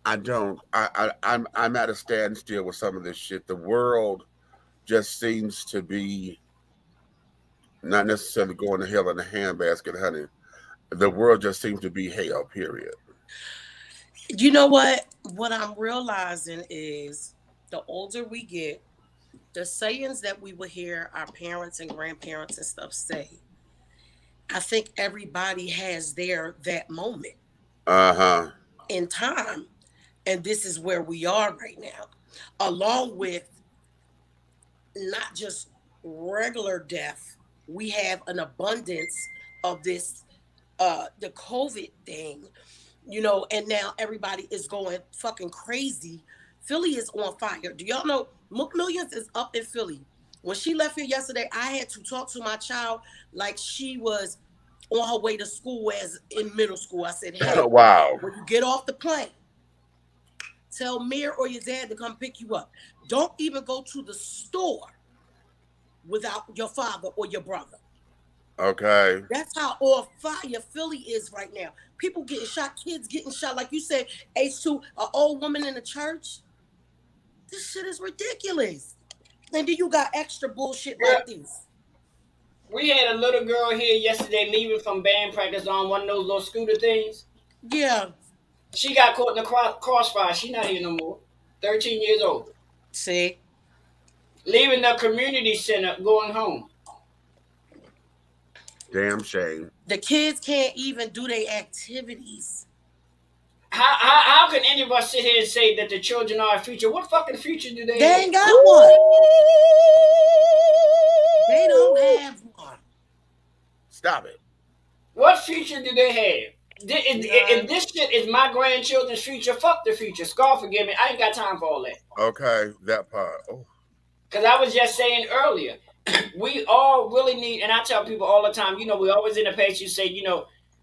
I don't. I'm at a standstill with some of this shit. The world just seems to be not necessarily going to hell in a handbasket, honey. The world just seems to be hell, period. You know what? What I'm realizing is the older we get, the sayings that we would hear our parents and grandparents and stuff say, I think everybody has that moment in time. And this is where we are right now, along with not just regular death. We have an abundance of this, the COVID thing, and now everybody is going fucking crazy. Philly is on fire. Do y'all know McMillions is up in Philly? When she left here yesterday, I had to talk to my child like she was on her way to school as in middle school. I said, hey, Wow. when you get off the plane, tell Mir or your dad to come pick you up. Don't even go to the store without your father or your brother. Okay. That's how on fire Philly is right now. People getting shot, kids getting shot. Like you said, H2, an old woman in the church. This shit is ridiculous. And then you got extra bullshit like this. We had a little girl here yesterday leaving from band practice on one of those little scooter things. Yeah. She got caught in the crossfire. She's not here no more. 13 years old. See? Leaving the community center, going home. Damn shame. The kids can't even do their activities. How can any of us sit here and say that the children are our future? What fucking future do they have? They ain't got one. They don't have one. Stop it. What future do they have? If this shit is my grandchildren's future, fuck the future. Scar, forgive me. I ain't got time for all that. Okay, that part. Oh. Because I was just saying earlier, we all really need, and I tell people all the time, we always in the page you say,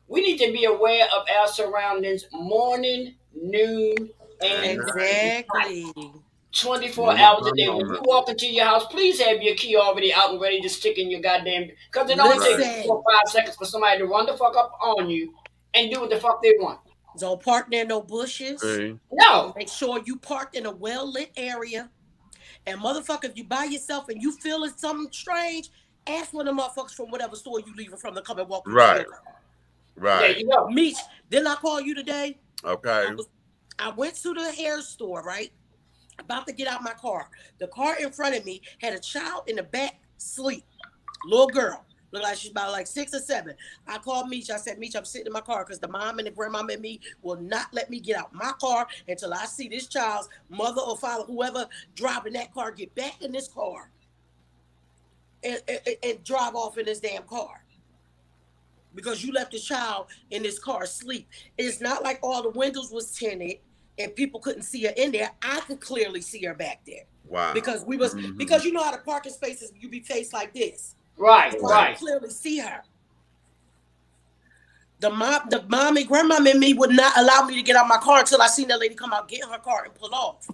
we need to be aware of our surroundings morning, noon, and exactly. night. 24 hours a day. When you walk into your house, please have your key already out and ready to stick in your goddamn. Because it only takes 4 or 5 seconds for somebody to run the fuck up on you and do what the fuck they want. Don't park near no bushes. No. Make sure you park in a well-lit area. And motherfucker, if you by yourself and you feeling something strange, ask one of the motherfuckers from whatever store you leaving from to come and walk you to your car. Right. There you go. Meech, didn't I call you today? Okay. I went to the hair store, right? About to get out my car. The car in front of me had a child in the back sleep. Little girl. Looked like she's about like 6 or 7. I called Meech. I said, Meech, I'm sitting in my car because the mom and the grandmama and me will not let me get out my car until I see this child's mother or father, whoever driving that car, get back in this car and drive off in this damn car. Because you left the child in this car asleep. It's not like all the windows was tinted and people couldn't see her in there. I could clearly see her back there. Wow. Because we was because you know how the parking spaces you be faced like this. Right, so right. I could clearly see her. The mom and grandmama and me would not allow me to get out my car until I seen that lady come out, get in her car, and pull off.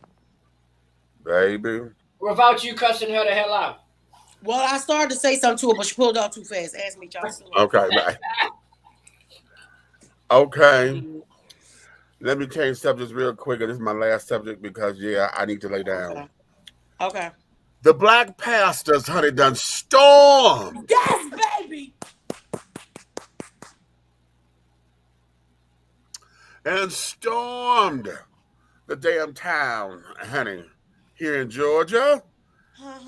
Baby. Without you cussing her the hell out. Well, I started to say something to her, but she pulled off too fast. Ask me, John. Okay, right. Okay. Let me change subjects real quick. This is my last subject because, I need to lay down. Okay. The black pastors, honey, done stormed. Yes, baby. And stormed the damn town, honey, here in Georgia.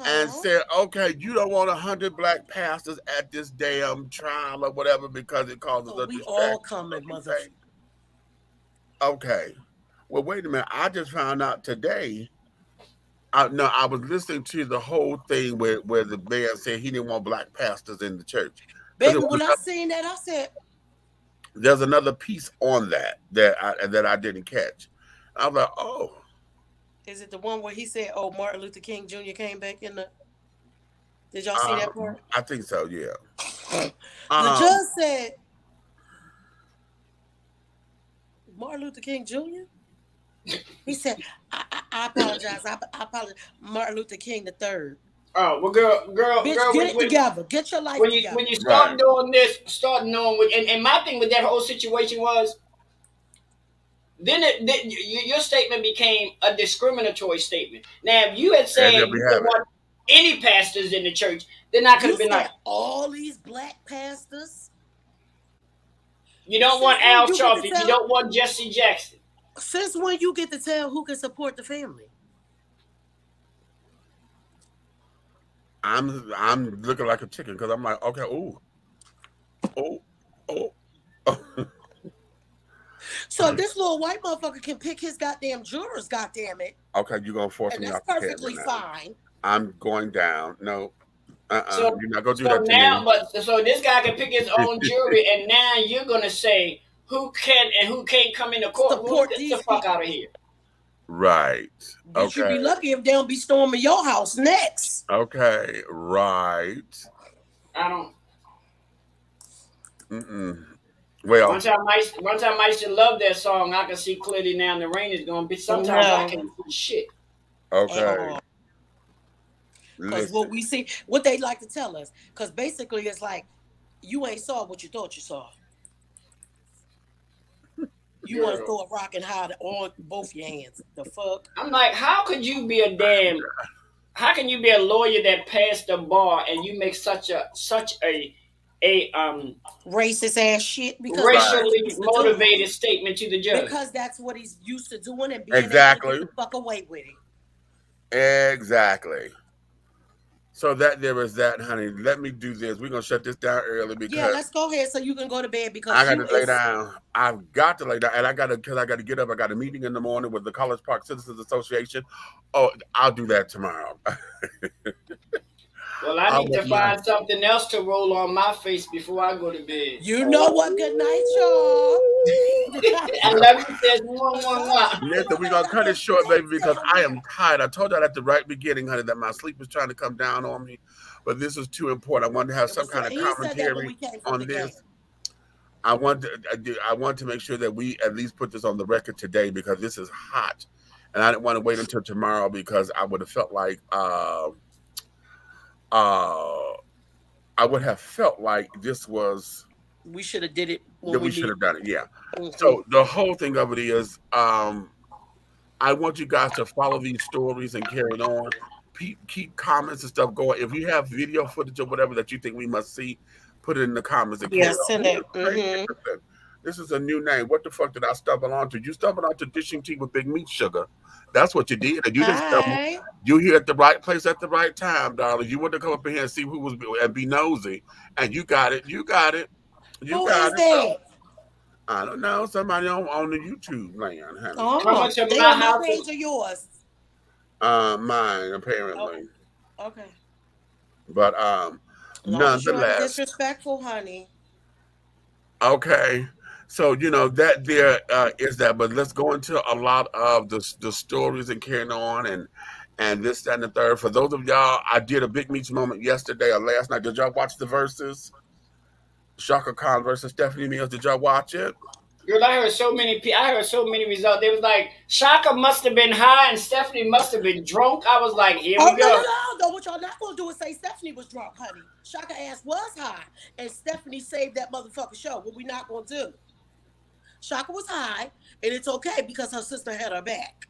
And said, okay, you don't want 100 black pastors at this damn trial or whatever because it causes a distraction. We all coming, motherfucker. Okay. Well, wait a minute. I just found out today. I was listening to the whole thing where the man said he didn't want black pastors in the church. Baby, when I seen that, I said, there's another piece on that I didn't catch. I was like, oh. Is it the one where he said, "Oh, Martin Luther King Jr. came back in the"? Did y'all see that part? I think so. Yeah. The judge said, "Martin Luther King Jr." He said, "I apologize. I apologize, Martin Luther King the third." Oh well, girl, Bitch, get it together. Get your life together. When you start doing this, start knowing. And my thing with that whole situation was, then your statement became a discriminatory statement. Now, if you had said you didn't want any pastors in the church, then I could have been like, all these black pastors. You don't want Al Sharpton. You don't want Jesse Jackson. Since when you get to tell who can support the family? I'm looking like a chicken because I'm like, okay, oh. So this little white motherfucker can pick his goddamn jurors, goddamn it. Okay, you're gonna force me off the camera. That's perfectly fine. I'm going down. No. So, you're not gonna do that to now, me. So this guy can pick his own jury, and now you're gonna say who can and who can't come into court. Get the fuck out of here. Right. You should be lucky if they don't be storming your house next. Okay. Right. I don't. Well, one time I used to love that song. I can see clearly now. The rain is gonna be. Sometimes I can't see shit. Okay. Because what we see, what they like to tell us, because basically it's like you ain't saw what you thought you saw. You want to throw a rock and hide it on both your hands. The fuck? I'm like, how can you be a lawyer that passed the bar and you make such a racist ass shit because racially motivated statement to the judge? Because that's what he's used to doing and being able to get the fuck away with it. Exactly. So that there is that, honey. Let me do this. We're gonna shut this down early because let's go ahead so you can go to bed because I got to lay down. I've got to lay down, and I got to get up. I got a meeting in the morning with the College Park Citizens Association. Oh, I'll do that tomorrow. Well, I need to find something else to roll on my face before I go to bed. You know what? Good night, y'all. I love you. Says mwah. Listen, we're gonna cut it short, baby, because I am tired. I told you at the right beginning, honey, that my sleep was trying to come down on me, but this is too important. I wanted to have some kind of commentary on this. I want to make sure that we at least put this on the record today because this is hot, and I didn't want to wait until tomorrow because I would have felt like this was. We should have did it. We should have done it. Yeah. Mm-hmm. So the whole thing of it is, I want you guys to follow these stories and carry on. Keep comments and stuff going. If you have video footage or whatever that you think we must see, put it in the comments. And send it. Mm-hmm. This is a new name. What the fuck did I stumble onto? You stumbled onto Dishing Tea with Big Meat Sugar. That's what you did. And you didn't stumble. You here at the right place at the right time, darling. You want to come up in here and see who was and be nosy. And you got it. You got it. Who is that? I don't know. Somebody on the YouTube land. Honey. Oh, they on my page or yours? Mine apparently. Oh. Okay. But nonetheless, disrespectful, honey. Okay, so that there is that. But let's go into a lot of the stories and carrying on and this, that, and the third. For those of y'all, I did a Big Meats moment yesterday or last night. Did y'all watch the verses? Shaka Khan versus Stephanie Mills. Did y'all watch it? Girl, I heard so many results. They was like, Shaka must have been high and Stephanie must have been drunk. I was like, here we go. No. What y'all not gonna do is say Stephanie was drunk, honey. Shaka ass was high, and Stephanie saved that motherfucking show. What we not gonna do? Shaka was high, and it's okay because her sister had her back.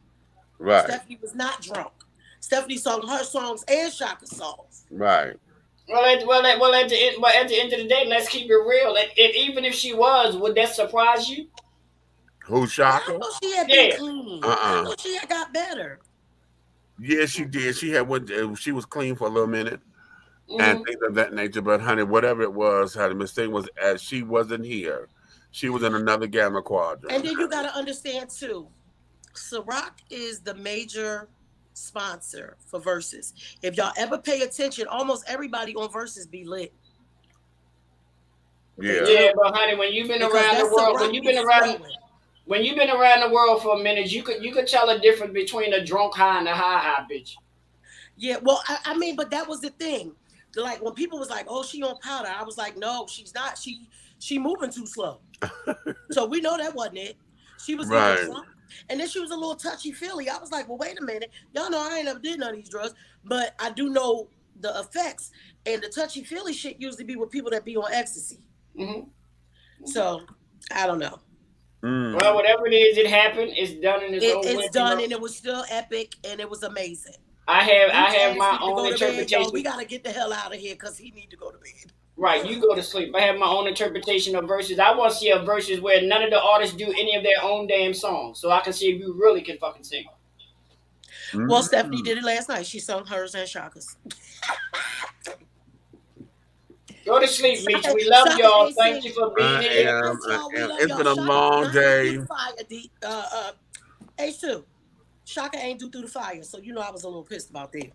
Right. Stephanie was not drunk. Stephanie sung her songs and Shaka's songs. Right. Well, at the end of the day, let's keep it real. And even if she was, would that surprise you? Who, Shaka? I thought she had been clean. I thought she had got better. Yeah, she did. She was clean for a little minute and things of that nature. But honey, whatever it was, honey, Miss Thing was as she wasn't here. She was in another gamma quadrant. And then you got to understand too, Ciroc is the major sponsor for Versus. If y'all ever pay attention, almost everybody on Versus be lit. Yeah, but honey, when you've been around the world, when you've been around when you've been around the world for a minute, you could tell a difference between a drunk high and a high bitch. Yeah, well, I mean, but that was the thing. Like when people was like, "Oh, she on powder," I was like, "No, she's not. She moving too slow." So we know that wasn't it. She was either Right. drunk, and then she was a little touchy feely. I was like, "Well, wait a minute, y'all know I ain't never did none of these drugs, but I do know the effects, and the touchy feely shit usually be with people that be on ecstasy." Mm-hmm. So I don't know. Well, whatever it is, it happened. It's done in its own way. It's done, and it was still epic, and it was amazing. I have Bleach I have ass my need to own go to bed, y'all. We interpretation. gotta get the hell out of here because he need to go to bed. Right, you go to sleep. I have my own interpretation of verses. I want to see a verses where none of the artists do any of their own damn songs, so I can see if you really can fucking sing. Well, Stephanie did it last night. She sung hers and Shaka's. Go to sleep, Meech. We love Shaka y'all. ain't Thank singing. you for being I here. am. Yes, I y'all. We am. love It's y'all. been a Shaka long not do day. through the fire. H2. Shaka ain't do through the fire, so you know I was a little pissed about that.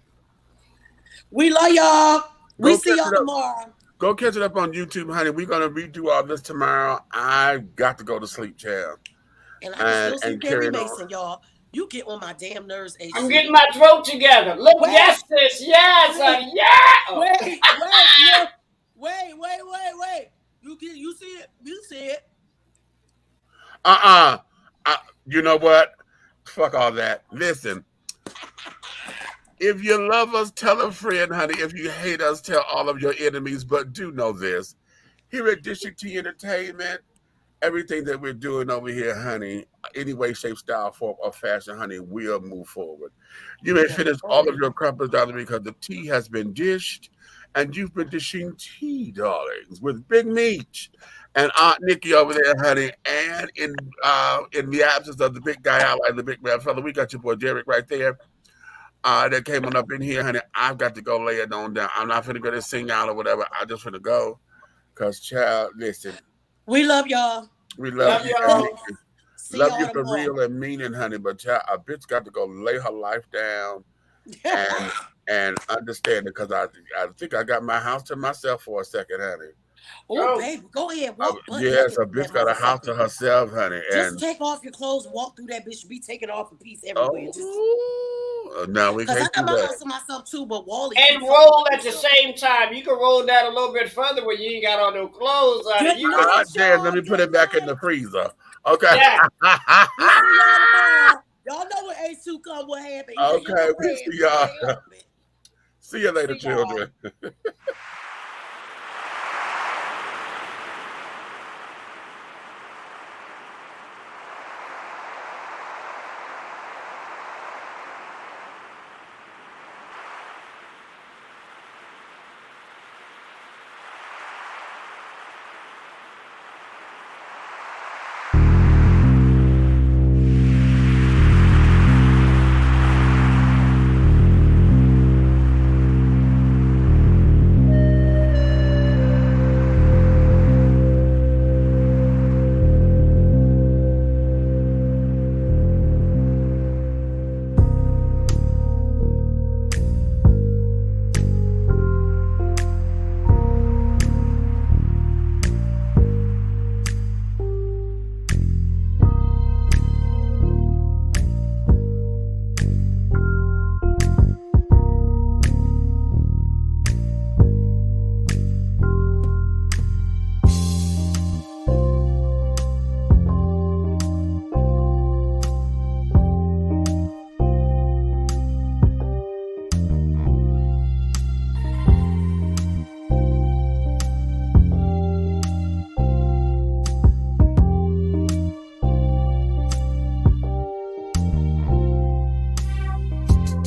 We love y'all. We Go see catch y'all it up. tomorrow. Go catch it up on YouTube, honey. We're gonna redo all this tomorrow. I got to go to sleep, child, And I can still see and Perry carry it on. Mason, y'all. You get on my damn nerves, H2. I'm getting my throat together. Look, Wait. yes, sis. Yes, honey. Yeah. Oh. Wait, look. Wait. You see it? You see it? You know what? Fuck all that. Listen. If you love us, tell a friend, honey. If you hate us, tell all of your enemies. But do know this. Here at District T Entertainment, everything that we're doing over here, honey, any way, shape, style, form, or fashion, honey, we'll move forward. You may finish all of your crumpets, darling, because the tea has been dished, and you've been dishing tea, darlings, with Big Meech and Aunt Nikki over there, honey. And in the absence of the big guy out like the big man fella, we got your boy Derek right there. That came on up in here, honey. I've got to go lay it on down. I'm not finna go to sing out or whatever. I just finna go. Cause child, listen. We love y'all. We love you and y'all. me. Love you for real and meaning, honey. But child, a bitch got to go lay her life down and understand it. Cause I think I got my house to myself for a second, honey. Oh, baby, go ahead. Walk butt Yes, naked a through that bitch got a house to motherfucker. herself, honey. Just And take off your clothes and walk through that bitch. Be taking off a piece everywhere. no, we Because I can't do got my that. house to myself too, but Wally And keep roll at the same time. You can roll that a little bit further when you ain't got all no clothes on. Good night, Damn, let y'all. me put it back in the freezer. Okay. Yeah. We see y'all tomorrow. Y'all know when H2 come, what happened. He's a Okay, we hypocrite. see y'all. Can't help it. See you later, See y'all. children.